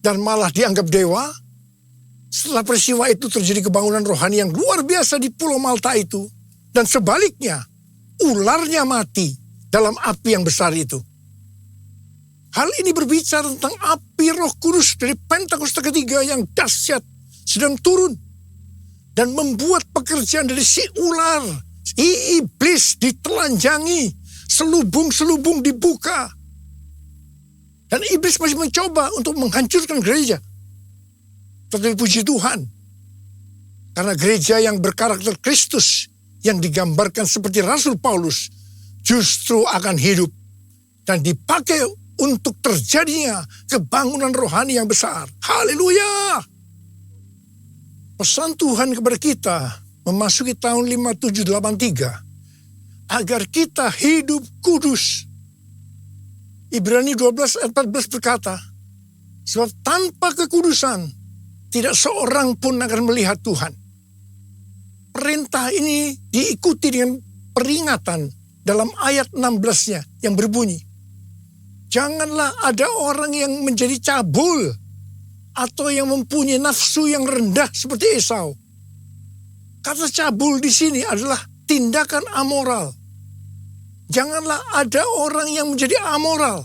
dan malah dianggap dewa. Setelah peristiwa itu terjadi kebangunan rohani yang luar biasa di Pulau Malta itu. Dan sebaliknya, ularnya mati dalam api yang besar itu. Hal ini berbicara tentang api Roh Kudus dari Pentakosta ketiga yang dahsyat sedang turun dan membuat pekerjaan dari si ular, si iblis ditelanjangi, selubung-selubung dibuka. Dan iblis masih mencoba untuk menghancurkan gereja. Tetapi puji Tuhan, karena gereja yang berkarakter Kristus yang digambarkan seperti Rasul Paulus justru akan hidup dan dipakai untuk terjadinya kebangunan rohani yang besar. Haleluya! Pesan Tuhan kepada kita memasuki tahun 5783 agar kita hidup kudus. Ibrani 12 ayat 14 berkata, sebab tanpa kekudusan tidak seorang pun akan melihat Tuhan. Perintah ini diikuti dengan peringatan dalam ayat 16-nya yang berbunyi, janganlah ada orang yang menjadi cabul atau yang mempunyai nafsu yang rendah seperti Esau. Kata cabul di sini adalah tindakan amoral. Janganlah ada orang yang menjadi amoral.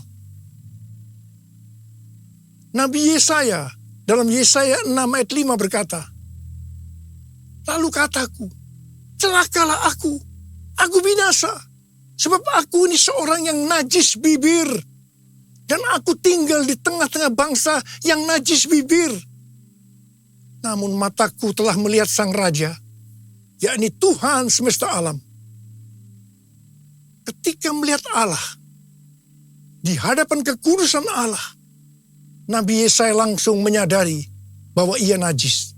Nabi Yesaya dalam Yesaya 6 ayat 5 berkata, lalu kataku, celakalah aku binasa, sebab aku ini seorang yang najis bibir, dan aku tinggal di tengah-tengah bangsa yang najis bibir. Namun mataku telah melihat Sang Raja, yakni Tuhan semesta alam. Ketika melihat Allah, di hadapan kekudusan Allah, Nabi Yesaya langsung menyadari bahwa ia najis.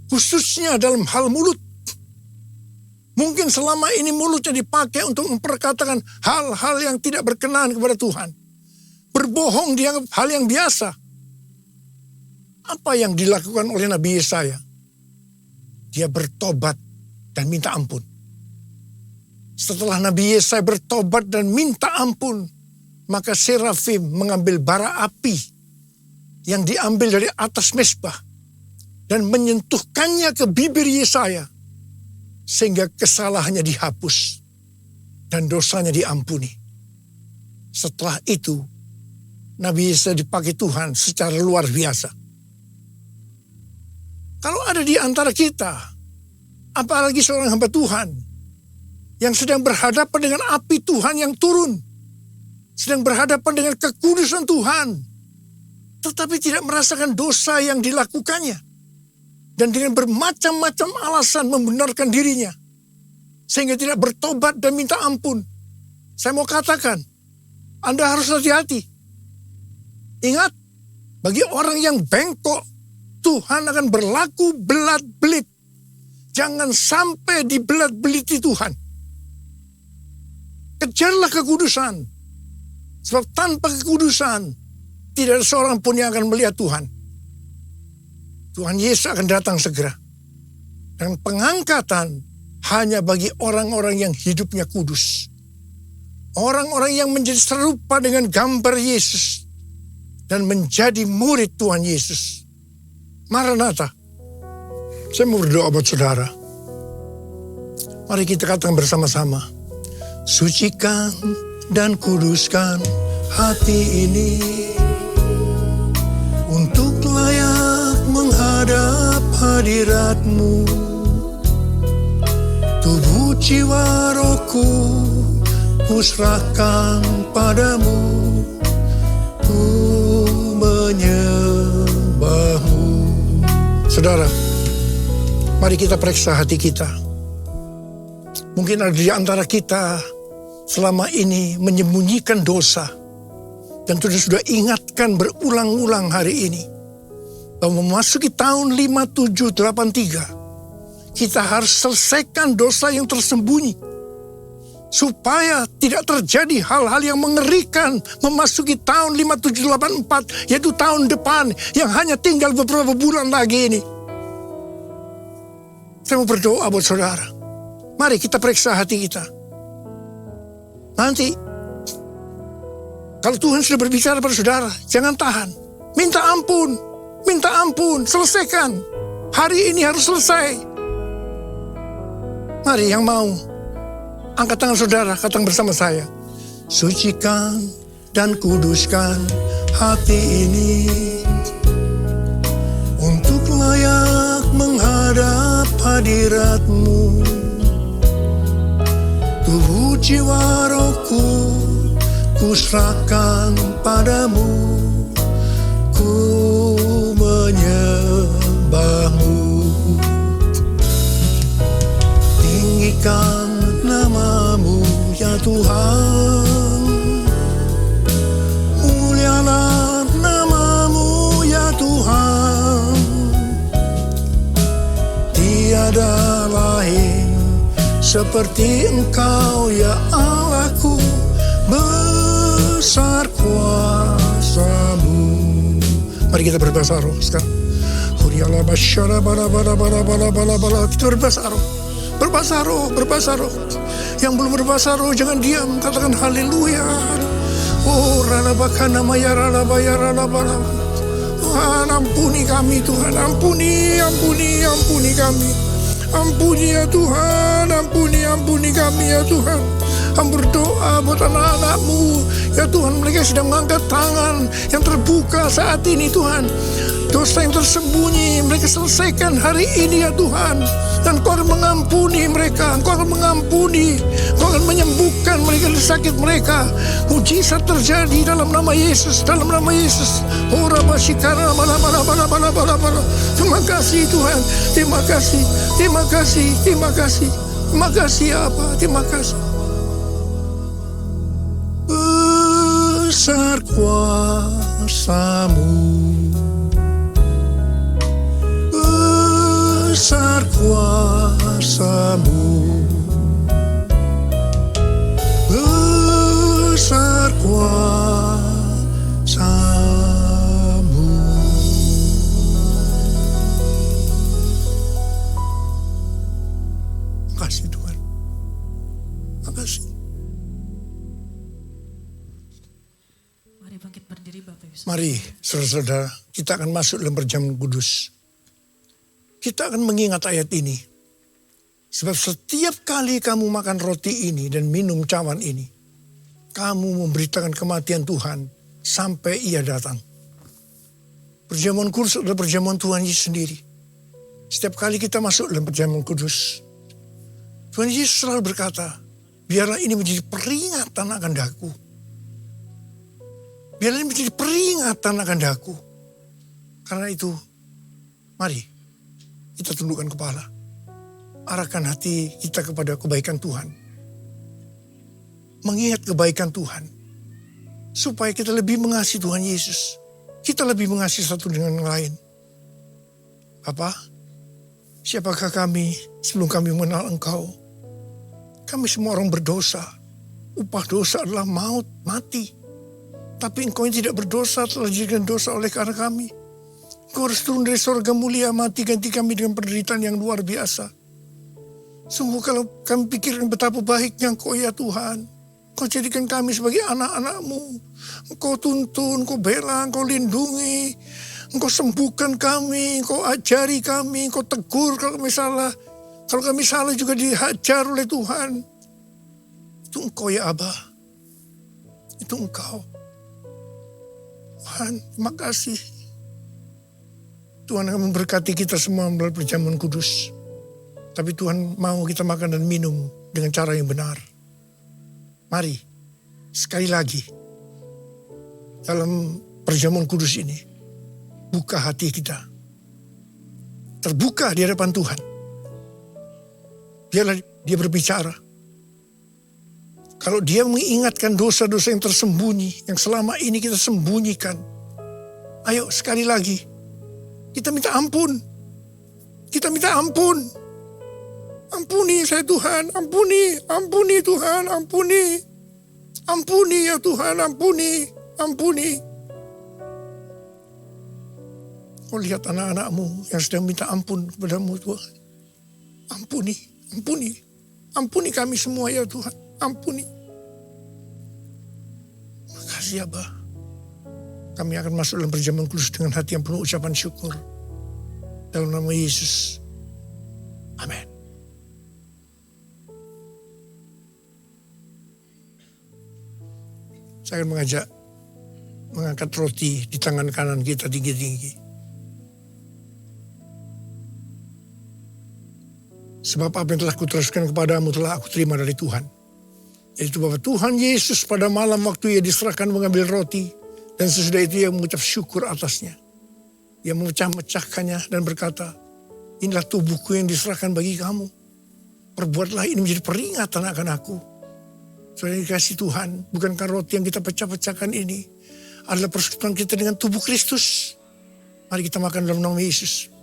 Khususnya dalam hal mulut. Mungkin selama ini mulutnya dipakai untuk memperkatakan hal-hal yang tidak berkenan kepada Tuhan. Berbohong dianggap hal yang biasa. Apa yang dilakukan oleh Nabi Yesaya? Dia bertobat dan minta ampun. Setelah Nabi Yesaya bertobat dan minta ampun, maka serafim mengambil bara api yang diambil dari atas mezbah dan menyentuhkannya ke bibir Yesaya, sehingga kesalahannya dihapus dan dosanya diampuni. Setelah itu, Nabi Yesaya dipakai Tuhan secara luar biasa. Kalau ada di antara kita, apalagi seorang hamba Tuhan yang sedang berhadapan dengan api Tuhan yang turun, sedang berhadapan dengan kekudusan Tuhan, tetapi tidak merasakan dosa yang dilakukannya, dan dengan bermacam-macam alasan membenarkan dirinya, sehingga tidak bertobat dan minta ampun. Saya mau katakan, Anda harus hati-hati. Ingat, bagi orang yang bengkok, Tuhan akan berlaku belat-belit. Jangan sampai dibelat-beliti Tuhan. Kejarlah kekudusan. Sebab tanpa kekudusan, tidak ada seorang pun yang akan melihat Tuhan. Tuhan Yesus akan datang segera. Dan pengangkatan hanya bagi orang-orang yang hidupnya kudus. Orang-orang yang menjadi serupa dengan gambar Yesus. Dan menjadi murid Tuhan Yesus. Maranatha. Saya mau berdoa buat saudara. Mari kita katakan bersama-sama. Sucikan dan kuduskan hati ini untuk layak menghadap hadirat-Mu. Tubuh jiwa rohku kuserahkan padamu, ku menyembah-Mu. Saudara, mari kita periksa hati kita. Mungkin ada di antara kita selama ini menyembunyikan dosa. Dan sudah ingatkan berulang-ulang hari ini. Bahwa memasuki tahun 5783. Kita harus selesaikan dosa yang tersembunyi. Supaya tidak terjadi hal-hal yang mengerikan memasuki tahun 5784. Yaitu tahun depan yang hanya tinggal beberapa bulan lagi ini. Saya mau berdoa buat saudara. Mari kita periksa hati kita. Nanti, kalau Tuhan sudah berbicara pada saudara, jangan tahan. Minta ampun, selesaikan. Hari ini harus selesai. Mari yang mau, angkat tangan saudara, katakan bersama saya. Sucikan dan kuduskan hati ini untuk layak menghadap hadirat-Mu. Tubuh jiwa rohku kuserahkan padamu, ku menyembah-Mu. Tinggikan nama-Mu ya Tuhan, mulialah nama-Mu ya Tuhan. Tiada lain seperti Engkau ya Allahku, besar kuasa-Mu. Mari kita berbahasa roh sekarang. Kita berbahasa roh. Yang belum berbahasa roh jangan diam, katakan haleluya. Oh ralabakana maya ralabaya ralabala. Tuhan ampuni kami Tuhan, ampuni kami. Ampuni ya Tuhan, ampuni kami ya Tuhan. Kami berdoa buat anak-anak-Mu ya Tuhan, mereka sedang mengangkat tangan yang terbuka saat ini Tuhan. Dosa yang tersembunyi mereka selesaikan hari ini ya Tuhan. Dan Kau akan mengampuni mereka, Kau akan mengampuni, Kau akan menyembuhkan mereka dari sakit mereka. Mujizat terjadi dalam nama Yesus, dalam nama Yesus. Terima kasih Tuhan, terima kasih, terima kasih, terima kasih, terima kasih Apa, terima kasih. Besar kuasa-Mu, besar kuasa-Mu, besar kuasa-Mu. Makasih Tuhan, makasih. Mari bangkit berdiri Bapak Ibu. Mari saudara-saudara, kita akan masuk dalam perjamuan kudus. Kita akan mengingat ayat ini. Sebab setiap kali kamu makan roti ini dan minum cawan ini, kamu memberitakan kematian Tuhan sampai Ia datang. Perjamuan kudus adalah perjamuan Tuhan Yesus sendiri. Setiap kali kita masuk dalam perjamuan kudus, Tuhan Yesus selalu berkata, biarlah ini menjadi peringatan akan daku. Biarlah ini menjadi peringatan akan daku. Karena itu, mari kita tundukkan kepala. Arahkan hati kita kepada kebaikan Tuhan. Mengingat kebaikan Tuhan. Supaya kita lebih mengasihi Tuhan Yesus. Kita lebih mengasihi satu dengan yang lain. Bapa, siapakah kami sebelum kami mengenal Engkau? Kami semua orang berdosa. Upah dosa adalah maut, mati. Tapi Engkau yang tidak berdosa telah dijadikan dosa oleh karena kami. Engkau harus turun dari surga mulia, mati ganti kami dengan penderitaan yang luar biasa. Sungguh kalau kami pikirkan betapa baiknya Engkau ya Tuhan. Engkau jadikan kami sebagai anak-anak-Mu. Engkau tuntun, Engkau bela, Engkau lindungi. Engkau sembuhkan kami, Engkau ajari kami, Engkau tegur kalau kami salah. Kalau kami salah juga dihajar oleh Tuhan. Itu Engkau ya Abah. Itu Engkau. Tuhan, terima kasih. Tuhan akan memberkati kita semua melalui perjamuan kudus. Tapi Tuhan mau kita makan dan minum dengan cara yang benar. Mari, sekali lagi, dalam perjamuan kudus ini, buka hati kita. Terbuka di hadapan Tuhan. Biarlah dia berbicara. Kalau dia mengingatkan dosa-dosa yang tersembunyi, yang selama ini kita sembunyikan. Ayo sekali lagi. Kita minta ampun. Kita minta ampun. Ampuni saya Tuhan. Ampuni Tuhan. Ampuni. Ampuni ya Tuhan. Ampuni. Kau lihat anak-anak-Mu yang sedang minta ampun kepada-Mu Tuhan. Ampuni kami semua ya Tuhan. Ampuni. Makasih ya Abah. Kami akan masuk dalam perjamuan kudus dengan hati yang penuh ucapan syukur. Dalam nama Yesus. Amin. Saya akan mengangkat roti di tangan kanan kita tinggi-tinggi. Sebab apa yang telah kuteruskan kepadamu telah aku terima dari Tuhan. Yaitu bahwa Tuhan Yesus pada malam waktu Ia diserahkan mengambil roti. Dan sesudah itu Ia mengucap syukur atasnya. Ia memecah-mecahkannya dan berkata, inilah tubuhku yang diserahkan bagi kamu. Perbuatlah ini menjadi peringatan akan aku. Saudara dikasih Tuhan, bukankah roti yang kita pecah-pecahkan ini adalah persekutuan kita dengan tubuh Kristus? Mari kita makan dalam nama Yesus.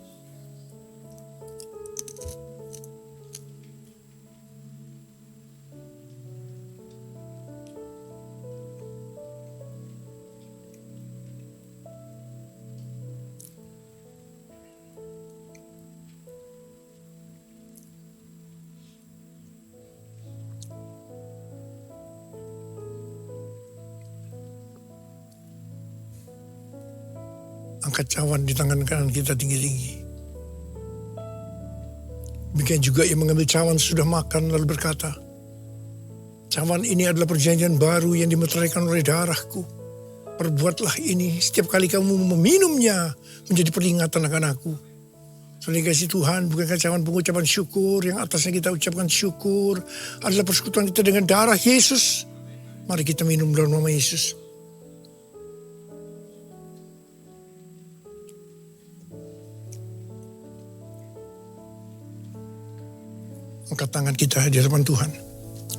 angkat cawan di tangan kanan kita tinggi-tinggi. Demikian juga ia mengambil cawan sudah makan lalu berkata, cawan ini adalah perjanjian baru yang dimeteraikan oleh darahku. Perbuatlah ini setiap kali kamu meminumnya menjadi peringatan akan aku. Saudara kasih Tuhan, bukankah cawan pengucapan syukur yang atasnya kita ucapkan syukur adalah persekutuan kita dengan darah Yesus. Mari kita minum dalam nama Yesus. Angkat tangan kita di hadapan Tuhan.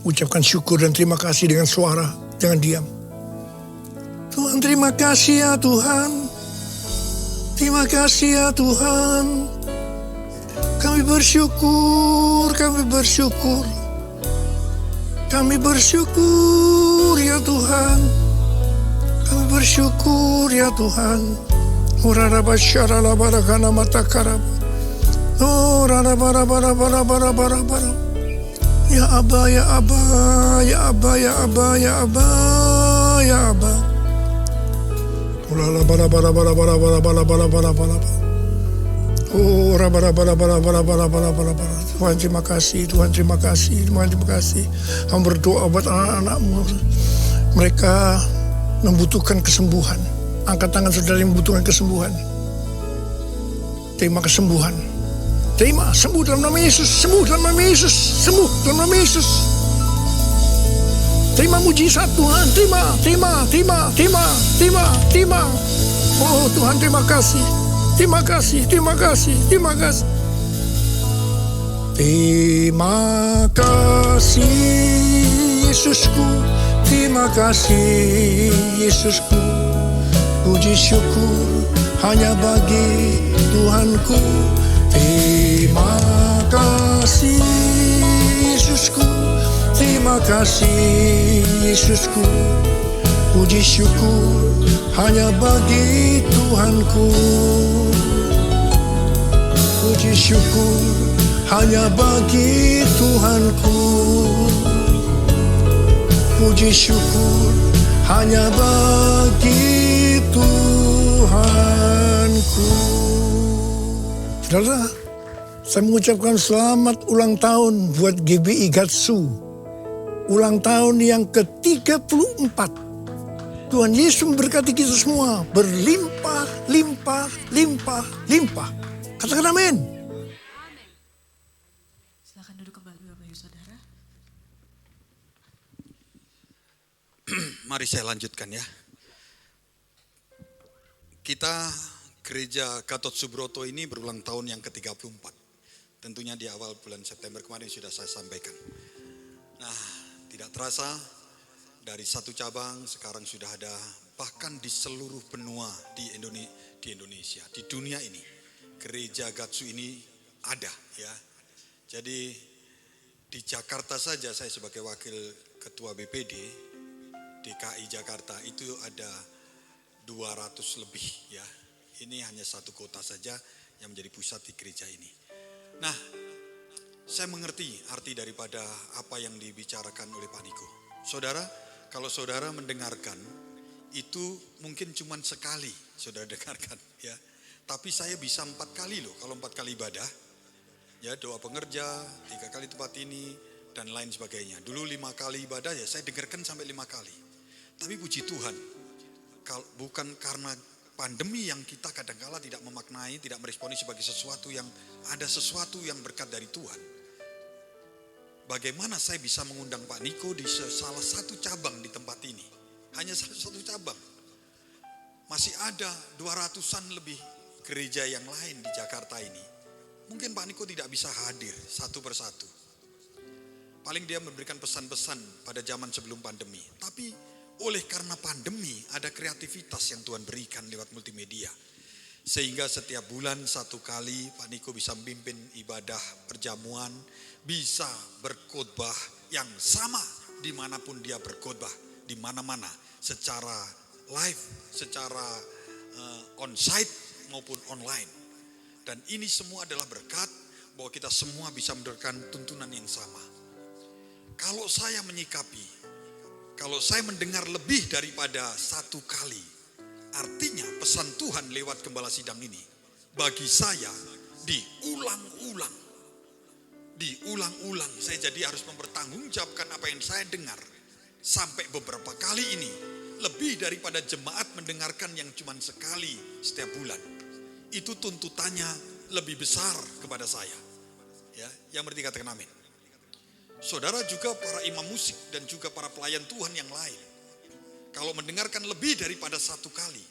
Ucapkan syukur dan terima kasih dengan suara. Jangan diam. Tuhan, terima kasih ya Tuhan. Terima kasih ya Tuhan. Kami bersyukur, kami bersyukur. Kami bersyukur ya Tuhan. Kami bersyukur ya Tuhan. Urarabasyarala barakana matakarab. Oh, rana bara bara bara bara bara bara. Ya Aba, ya Aba, ya Aba, ya Aba, ya Aba, ya Aba. Ulala bara bara bara bara bara bara bara bara bara. Oh, bara bara bara bara bara bara bara bara. Tuhan terima kasih, Tuhan terima kasih, Tuhan terima kasih. Hamba berdoa buat anak-anakmu. Mereka membutuhkan kesembuhan. Angkat tangan saudara yang membutuhkan kesembuhan. Terima kesembuhan. Terima, sembuh dalam nama Yesus, sembuh dalam nama Yesus, sembuh dalam nama Yesus. Terima mujizat Tuhan, terima, terima, terima, terima, terima, terima. Oh Tuhan terima kasih, terima kasih, terima kasih, terima kasih. Terima kasih Yesusku, terima kasih Yesusku. Puji syukur hanya bagi Tuhanku. Terima kasih Yesusku, terima kasih Yesusku. Puji syukur hanya bagi Tuhanku. Puji syukur hanya bagi Tuhanku. Puji syukur hanya bagi Tuhanku. Saudara, saya mengucapkan selamat ulang tahun buat GBI Gatsu. Ulang tahun yang ke-34. Tuhan Yesus memberkati kita semua. Berlimpah, limpah, limpah, limpah. Katakan amin. Silakan duduk kembali Bapak Ibu Saudara. Mari saya lanjutkan ya. Kita Gereja Gatot Subroto ini berulang tahun yang ke-34. Tentunya di awal bulan September kemarin sudah saya sampaikan. Nah, tidak terasa dari satu cabang sekarang sudah ada bahkan di seluruh benua di Indonesia, di dunia ini. Gereja Gatsu ini ada ya. Jadi di Jakarta saja saya sebagai wakil ketua BPD DKI Jakarta itu ada 200 lebih ya. Ini hanya satu kota saja yang menjadi pusat di gereja ini. Nah, saya mengerti arti daripada apa yang dibicarakan oleh Pak Niko. Saudara, kalau saudara mendengarkan, itu mungkin cuma sekali saudara dengarkan ya. Tapi saya bisa 4 kali loh, kalau 4 kali ibadah. Ya, doa pengerja, 3 kali tempat ini, dan lain sebagainya. Dulu 5 kali ibadah ya saya dengarkan sampai 5 kali. Tapi puji Tuhan, bukan karena pandemi yang kita kadang-kala tidak memaknai, tidak meresponi sebagai sesuatu yang ada sesuatu yang berkat dari Tuhan. Bagaimana saya bisa mengundang Pak Niko di salah satu cabang di tempat ini? Hanya satu cabang. Masih ada 200-an lebih gereja yang lain di Jakarta ini. Mungkin Pak Niko tidak bisa hadir satu persatu. Paling dia memberikan pesan-pesan pada zaman sebelum pandemi. Tapi oleh karena pandemi ada kreativitas yang Tuhan berikan lewat multimedia. Sehingga setiap bulan 1 kali Pak Niko bisa memimpin ibadah perjamuan, bisa berkhotbah yang sama dimanapun dia berkhotbah, di mana-mana, secara live, secara on-site maupun online. Dan ini semua adalah berkat bahwa kita semua bisa mendapatkan tuntunan yang sama. Kalau saya menyikapi, kalau saya mendengar lebih daripada 1 kali, Artinya pesan Tuhan lewat gembala sidang ini bagi saya diulang-ulang. Diulang-ulang. Saya jadi harus mempertanggungjawabkan apa yang saya dengar. Sampai beberapa kali ini. Lebih daripada jemaat mendengarkan yang cuma sekali setiap bulan. Itu tuntutannya lebih besar kepada saya. Ya, yang berarti katakan amin. Saudara juga para imam musik dan juga para pelayan Tuhan yang lain. Kalau mendengarkan lebih daripada satu kali,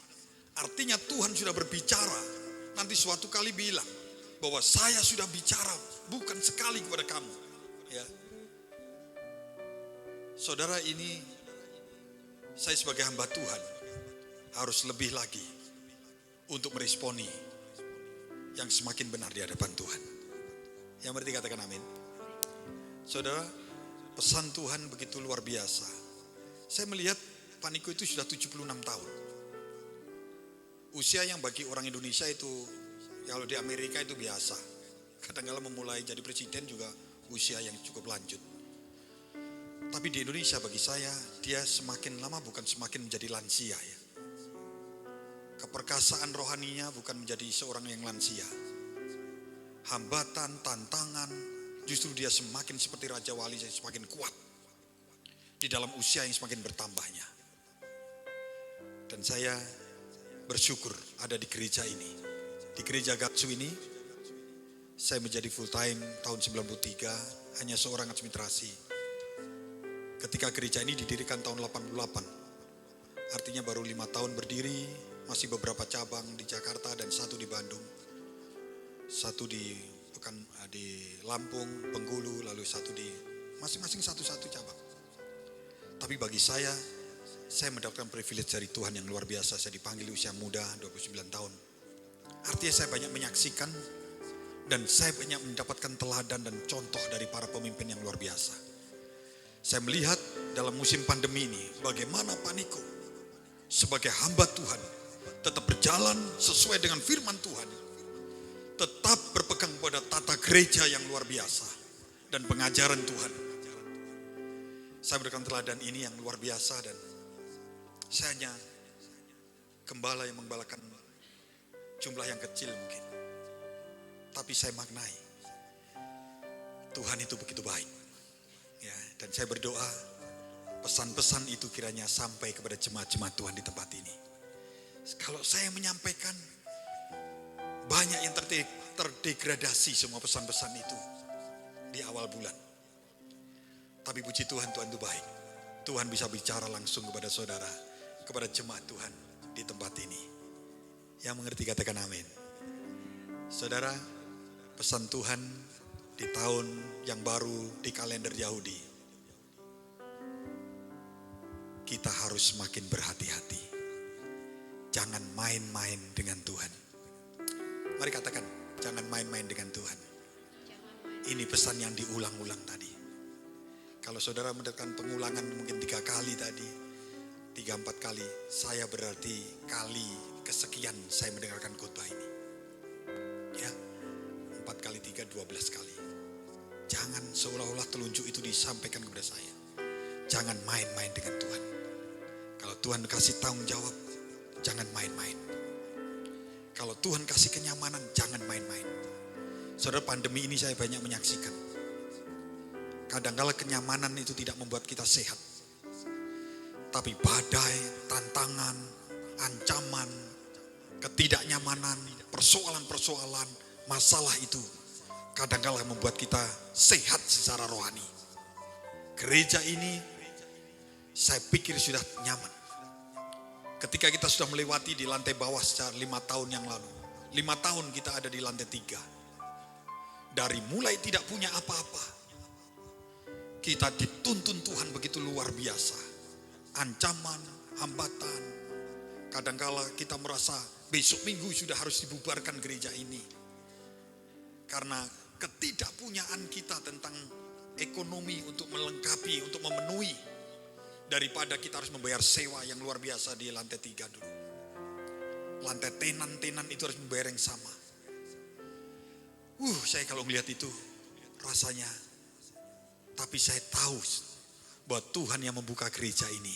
artinya Tuhan sudah berbicara. Nanti suatu kali bilang bahwa saya sudah bicara bukan sekali kepada kamu. Ya. Saudara, ini saya sebagai hamba Tuhan harus lebih lagi untuk meresponi yang semakin benar di hadapan Tuhan. Yang berarti katakan amin. Saudara, pesan Tuhan begitu luar biasa. Saya melihat Pak Niko itu sudah 76 tahun. Usia yang bagi orang Indonesia itu, kalau di Amerika itu biasa. Kadang-kadang memulai jadi presiden juga usia yang cukup lanjut. Tapi di Indonesia bagi saya, dia semakin lama bukan semakin menjadi lansia ya. Keperkasaan rohaninya bukan menjadi seorang yang lansia. Hambatan, tantangan, justru dia semakin seperti Raja Wali, semakin kuat. Di dalam usia yang semakin bertambahnya. Dan saya bersyukur ada di gereja ini. Di gereja Gatsu ini, saya menjadi full time tahun 93, hanya seorang administrasi. Ketika gereja ini didirikan tahun 88, artinya baru 5 tahun berdiri, masih beberapa cabang di Jakarta dan 1 di Bandung. 1 di Lampung, Bengkulu, lalu 1 di masing-masing satu-satu cabang. Tapi bagi saya mendapatkan privilege dari Tuhan yang luar biasa. Saya dipanggil usia muda, 29 tahun. Artinya saya banyak menyaksikan dan saya banyak mendapatkan teladan dan contoh dari para pemimpin yang luar biasa. Saya melihat dalam musim pandemi ini bagaimana Pak Niko sebagai hamba Tuhan tetap berjalan sesuai dengan firman Tuhan. Tetap berpegang pada tata gereja yang luar biasa dan pengajaran Tuhan. Saya berikan teladan ini yang luar biasa dan saya hanya gembala yang menggembalakan jumlah yang kecil mungkin. Tapi saya maknai Tuhan itu begitu baik. Ya, dan saya berdoa pesan-pesan itu kiranya sampai kepada jemaat-jemaat Tuhan di tempat ini. Kalau saya menyampaikan banyak yang terdegradasi semua pesan-pesan itu di awal bulan. Tapi puji Tuhan, Tuhan itu baik. Tuhan bisa bicara langsung kepada saudara, kepada jemaat Tuhan di tempat ini. Yang mengerti katakan amin. Saudara, pesan Tuhan di tahun yang baru di kalender Yahudi. Kita harus semakin berhati-hati. Jangan main-main dengan Tuhan. Mari katakan, jangan main-main dengan Tuhan. Ini pesan yang diulang-ulang tadi. Kalau saudara mendapatkan pengulangan mungkin 3 kali tadi, 3-4 kali, saya berarti kali kesekian saya mendengarkan khotbah ini. Ya, 4 kali 3, 12 kali. Jangan seolah-olah telunjuk itu disampaikan kepada saya. Jangan main-main dengan Tuhan. Kalau Tuhan kasih tanggung jawab, jangan main-main. Kalau Tuhan kasih kenyamanan, jangan main-main. Saudara, pandemi ini saya banyak menyaksikan. Kadang-kala kenyamanan itu tidak membuat kita sehat. Tapi badai, tantangan, ancaman, ketidaknyamanan, persoalan-persoalan, masalah itu kadang-kala membuat kita sehat secara rohani. Gereja ini saya pikir sudah nyaman. Ketika kita sudah melewati di lantai bawah secara 5 tahun yang lalu. 5 tahun kita ada di lantai 3. Dari mulai tidak punya apa-apa. Kita dituntun Tuhan begitu luar biasa. Ancaman, hambatan. Kadangkala kita merasa besok minggu sudah harus dibubarkan gereja ini. Karena ketidakpunyaan kita tentang ekonomi untuk melengkapi, untuk memenuhi. Daripada kita harus membayar sewa yang luar biasa di lantai 3 dulu. Lantai tenan-tenan itu harus membayar yang sama. Saya kalau melihat itu rasanya. Tapi saya tahu bahwa Tuhan yang membuka gereja ini.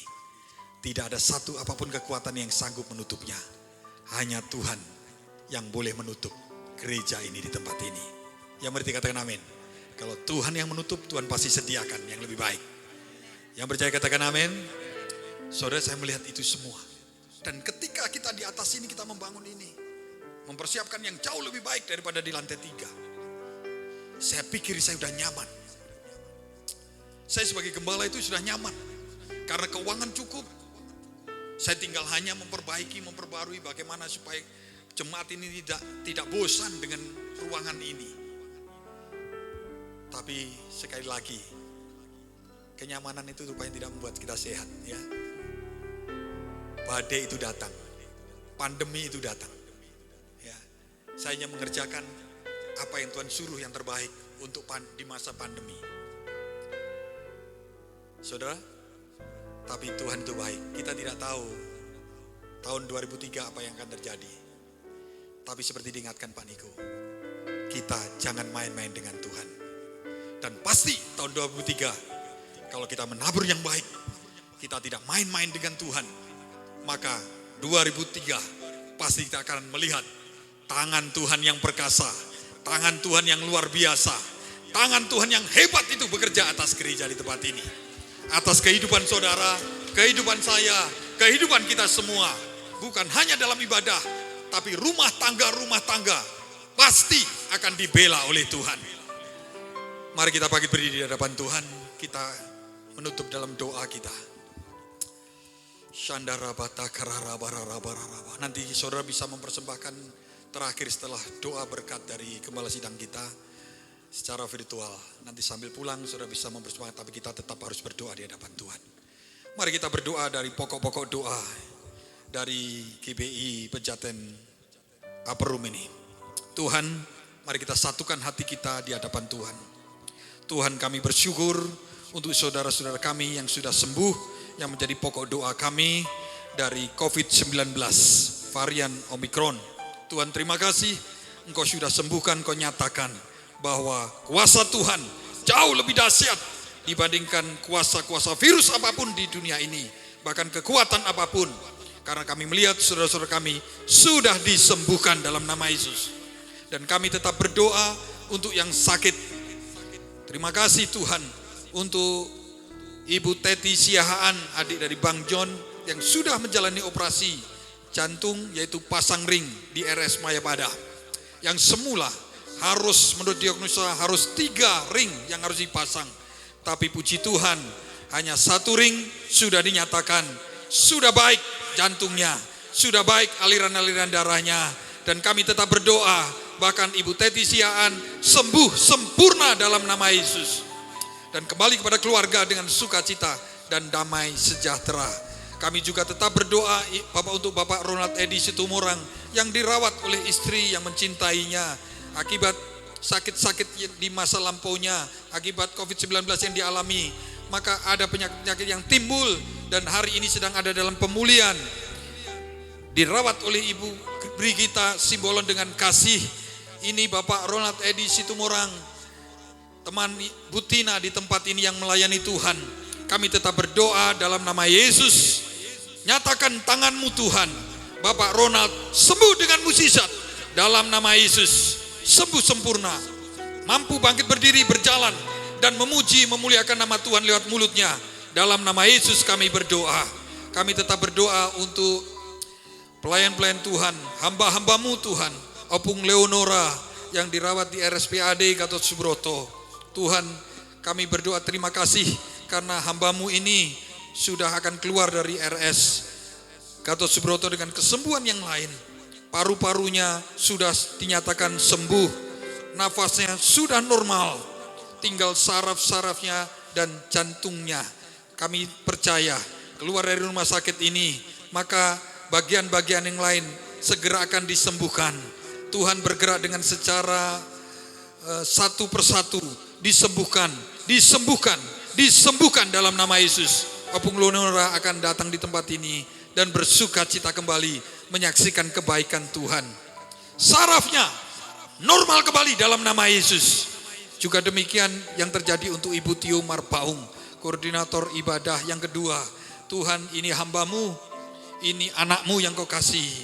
Tidak ada satu apapun kekuatan yang sanggup menutupnya. Hanya Tuhan yang boleh menutup gereja ini di tempat ini. Yang berarti katakan amin. Kalau Tuhan yang menutup, Tuhan pasti sediakan yang lebih baik. Yang percaya katakan amin. Saudara, saya melihat itu semua. Dan ketika kita di atas ini, kita membangun ini, mempersiapkan yang jauh lebih baik daripada di lantai 3. Saya pikir saya sudah nyaman. Saya sebagai gembala itu sudah nyaman. Karena keuangan cukup. Saya tinggal hanya memperbaiki, memperbarui bagaimana supaya jemaat ini tidak bosan dengan ruangan ini. Tapi sekali lagi, kenyamanan itu rupanya tidak membuat kita sehat, ya. Badai itu datang, pandemi itu datang, ya. Saya hanya mengerjakan apa yang Tuhan suruh yang terbaik untuk di masa pandemi. Saudara, tapi Tuhan itu baik. Kita tidak tahu tahun 2003 apa yang akan terjadi. Tapi seperti diingatkan Pak Niko, kita jangan main-main dengan Tuhan. Dan pasti tahun 2003, kalau kita menabur yang baik, kita tidak main-main dengan Tuhan, maka 2003 pasti kita akan melihat tangan Tuhan yang perkasa, tangan Tuhan yang luar biasa, tangan Tuhan yang hebat itu bekerja atas gereja di tempat ini. Atas kehidupan saudara, kehidupan saya, kehidupan kita semua. Bukan hanya dalam ibadah, tapi rumah tangga pasti akan dibela oleh Tuhan. Mari kita bangkit berdiri di hadapan Tuhan. Kita menutup dalam doa kita. Nanti saudara bisa mempersembahkan terakhir setelah doa berkat dari gembala sidang kita secara virtual. Nanti sambil pulang saudara bisa mempersembahkan, tapi kita tetap harus berdoa di hadapan Tuhan. Mari kita berdoa dari pokok-pokok doa dari GBI Pejaten Upper Room ini. Tuhan, mari kita satukan hati kita di hadapan Tuhan. Tuhan, kami bersyukur untuk saudara-saudara kami yang sudah sembuh, yang menjadi pokok doa kami dari COVID-19 varian Omikron. Tuhan, terima kasih Engkau sudah sembuhkan, Engkau nyatakan bahwa kuasa Tuhan jauh lebih dahsyat dibandingkan kuasa-kuasa virus apapun di dunia ini, bahkan kekuatan apapun. Karena kami melihat saudara-saudara kami sudah disembuhkan dalam nama Yesus. Dan kami tetap berdoa untuk yang sakit. Terima kasih Tuhan untuk Ibu Teti Siahaan, adik dari Bang John, yang sudah menjalani operasi jantung yaitu pasang ring di RS Mayapada. Yang semula harus menurut diagnosa harus 3 ring yang harus dipasang. Tapi puji Tuhan hanya 1 ring sudah dinyatakan sudah baik jantungnya, sudah baik aliran-aliran darahnya. Dan kami tetap berdoa, bahkan Ibu Teti Siahaan sembuh sempurna dalam nama Yesus. Dan kembali kepada keluarga dengan sukacita dan damai sejahtera. Kami juga tetap berdoa untuk Bapak Ronald Edi Situmorang yang dirawat oleh istri yang mencintainya akibat sakit-sakit di masa lampaunya, akibat COVID-19 yang dialami. Maka ada penyakit-penyakit yang timbul dan hari ini sedang ada dalam pemulihan. Dirawat oleh Ibu Brigita Simbolon dengan kasih. Ini Bapak Ronald Edi Situmorang, teman Butina di tempat ini yang melayani Tuhan. Kami tetap berdoa dalam nama Yesus. Nyatakan tangan-Mu Tuhan. Bapak Ronald sembuh dengan mukjizat dalam nama Yesus. Sembuh sempurna. Mampu bangkit berdiri, berjalan dan memuji, memuliakan nama Tuhan lewat mulutnya. Dalam nama Yesus kami berdoa. Kami tetap berdoa untuk pelayan-pelayan Tuhan, hamba-hamba-Mu Tuhan, Opung Leonora yang dirawat di RSPAD Gatot Subroto. Tuhan, kami berdoa terima kasih karena hamba-Mu ini sudah akan keluar dari RS Gatot Subroto dengan kesembuhan yang lain. Paru-parunya sudah dinyatakan sembuh, nafasnya sudah normal, tinggal saraf-sarafnya dan jantungnya. Kami percaya keluar dari rumah sakit ini, maka bagian-bagian yang lain segera akan disembuhkan. Tuhan bergerak dengan secara satu persatu, disembuhkan dalam nama Yesus. Opung Leonora akan datang di tempat ini dan bersuka cita kembali menyaksikan kebaikan Tuhan. Sarafnya normal kembali dalam nama Yesus. Juga demikian yang terjadi untuk Ibu Tio Marpaung, koordinator ibadah yang kedua. Tuhan, ini hamba-Mu, ini anak-Mu yang Kau kasihi.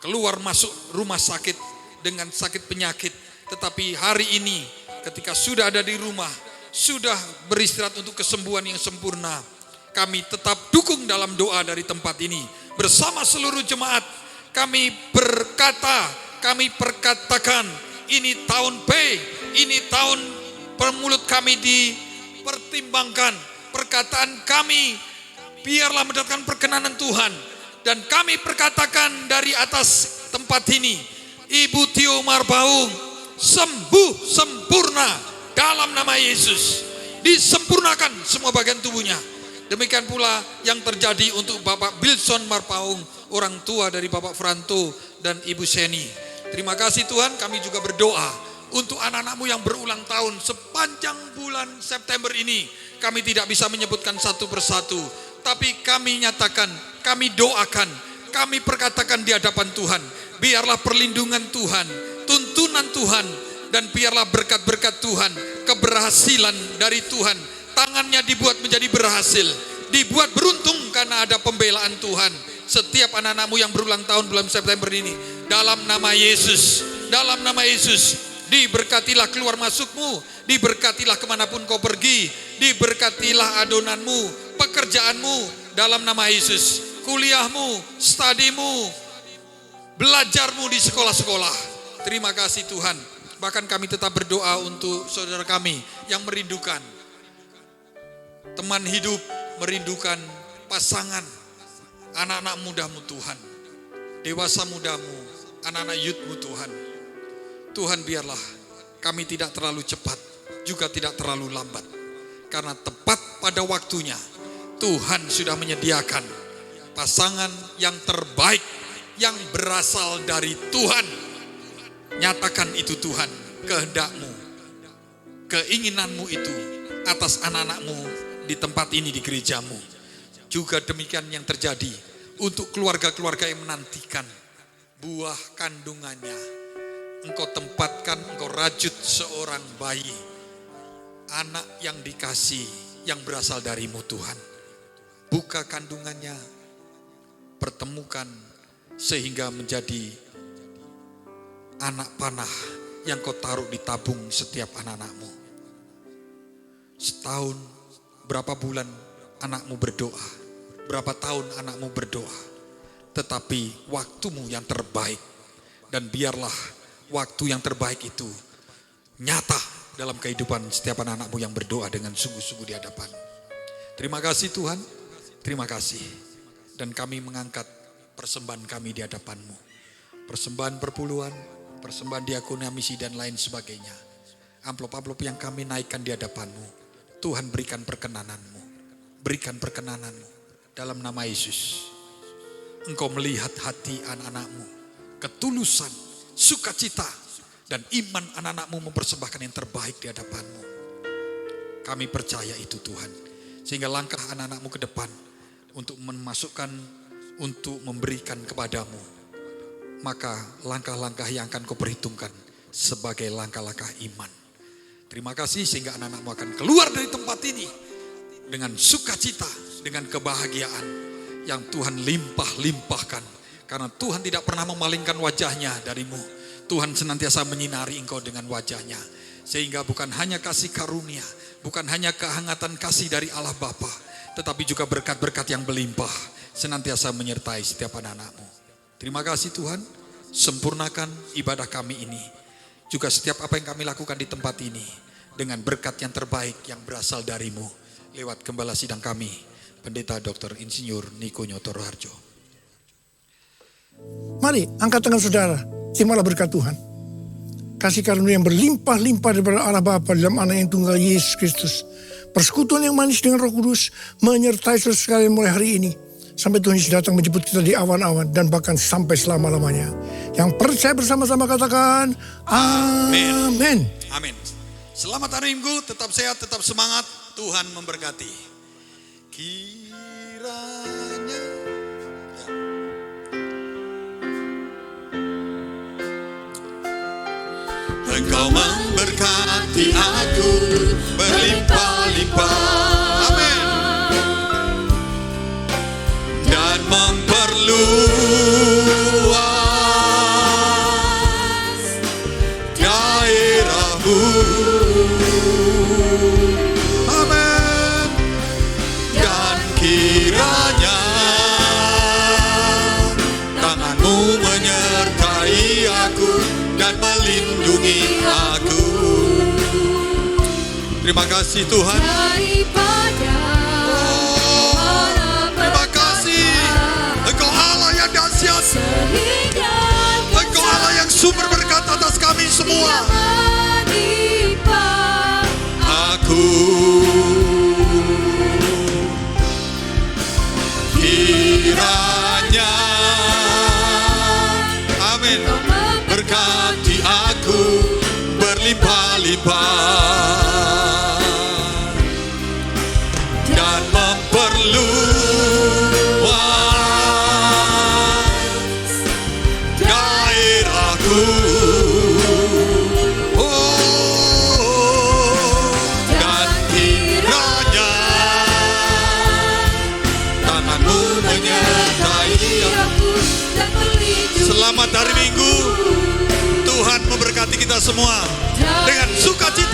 Keluar masuk rumah sakit dengan sakit penyakit. Tetapi hari ini ketika sudah ada di rumah, sudah beristirahat untuk kesembuhan yang sempurna, kami tetap dukung dalam doa dari tempat ini. Bersama seluruh jemaat kami berkata, kami perkatakan, ini tahun B, ini tahun mulut kami dipertimbangkan. Perkataan kami biarlah mendatangkan perkenanan Tuhan. Dan kami perkatakan dari atas tempat ini, Ibu Tio Marpaung sembuh sempurna dalam nama Yesus. Disempurnakan semua bagian tubuhnya. Demikian pula yang terjadi untuk Bapak Bilson Marpaung, orang tua dari Bapak Franto dan Ibu Seni. Terima kasih Tuhan, kami juga berdoa untuk anak-anak-Mu yang berulang tahun sepanjang bulan September ini. Kami tidak bisa menyebutkan satu persatu, tapi kami nyatakan, kami doakan, kami perkatakan di hadapan Tuhan, biarlah perlindungan Tuhan, tuntunan Tuhan, dan biarlah berkat-berkat Tuhan, keberhasilan dari Tuhan. Tangannya dibuat menjadi berhasil, dibuat beruntung karena ada pembelaan Tuhan. Setiap anak-anak-Mu yang berulang tahun bulan September ini, dalam nama Yesus, dalam nama Yesus, diberkatilah keluar masukmu, diberkatilah kemanapun kau pergi, diberkatilah adonanmu, pekerjaanmu dalam nama Yesus, kuliahmu, studimu, belajarmu di sekolah-sekolah. Terima kasih Tuhan. Bahkan kami tetap berdoa untuk saudara kami yang merindukan teman hidup, merindukan pasangan, anak-anak mudamu Tuhan, dewasa mudamu, anak-anak youthmu Tuhan. Tuhan, biarlah kami tidak terlalu cepat, juga tidak terlalu lambat. Karena tepat pada waktunya, Tuhan sudah menyediakan pasangan yang terbaik, yang berasal dari Tuhan. Nyatakan itu Tuhan, kehendak-Mu, keinginan-Mu itu atas anak-anak-Mu di tempat ini, di gereja-Mu. Juga demikian yang terjadi untuk keluarga-keluarga yang menantikan buah kandungannya. Engkau tempatkan, Engkau rajut seorang bayi, anak yang dikasih, yang berasal dari-Mu Tuhan. Buka kandungannya, pertemukan sehingga menjadi anak panah yang Kau taruh di tabung setiap anak-anak-Mu. Setahun, berapa bulan anak-Mu berdoa, berapa tahun anak-Mu berdoa, tetapi waktu-Mu yang terbaik, dan biarlah waktu yang terbaik itu nyata dalam kehidupan setiap anak-anak-Mu yang berdoa dengan sungguh-sungguh di hadapan. Terima kasih Tuhan, terima kasih. Dan kami mengangkat persembahan kami di hadapan-Mu. Persembahan perpuluhan, persembahan diakonia misi dan lain sebagainya. Amplop-amplop yang kami naikkan di hadapan-Mu. Tuhan, berikan perkenanan-Mu. Berikan perkenanan-Mu dalam nama Yesus. Engkau melihat hati anak-anak-Mu, ketulusan, sukacita, dan iman anak-anak-Mu mempersembahkan yang terbaik di hadapan-Mu. Kami percaya itu Tuhan. Sehingga langkah anak-anak-Mu ke depan untuk memasukkan, untuk memberikan kepadamu, maka langkah-langkah yang akan Kau perhitungkan sebagai langkah-langkah iman. Terima kasih sehingga anak-anak-Mu akan keluar dari tempat ini dengan sukacita, dengan kebahagiaan yang Tuhan limpah-limpahkan. Karena Tuhan tidak pernah memalingkan wajahnya dari-Mu. Tuhan senantiasa menyinari engkau dengan wajahnya. Sehingga bukan hanya kasih karunia, bukan hanya kehangatan kasih dari Allah Bapa, tetapi juga berkat-berkat yang berlimpah senantiasa menyertai setiap anak-anak-Mu. Terima kasih Tuhan, sempurnakan ibadah kami ini. Juga setiap apa yang kami lakukan di tempat ini, dengan berkat yang terbaik yang berasal dari-Mu. Lewat gembala sidang kami, Pendeta Dr. Insinyur Niko Nyoto Raharjo. Mari angkat tangan saudara, terimalah berkat Tuhan. Kasih karunia yang berlimpah-limpah daripada Allah Bapa dalam Anak yang tunggal Yesus Kristus. Persekutuan yang manis dengan Roh Kudus menyertai saudara sekalian mulai hari ini. Sampai Tuhan Yesus datang menjemput kita di awan-awan dan bahkan sampai selama-lamanya. Yang percaya bersama-sama katakan amin. Amin. Selamat hari Minggu, tetap sehat, tetap semangat. Tuhan memberkati. Kiranya Engkau memberkati aku berlimpah-limpah. Amin. dan melindungi aku. Terima kasih Tuhan. Terima kasih. Engkau Allah yang dahsyat. Engkau Allah yang sumber berkat atas kami semua. Aku kiranya, amin, berkati aku berlimpah-limpah dan memperluas daerahku. Dan kiranya tanganmu menyertai aku. Selamat hari Minggu. Tuhan memberkati kita semua dengan sukacita.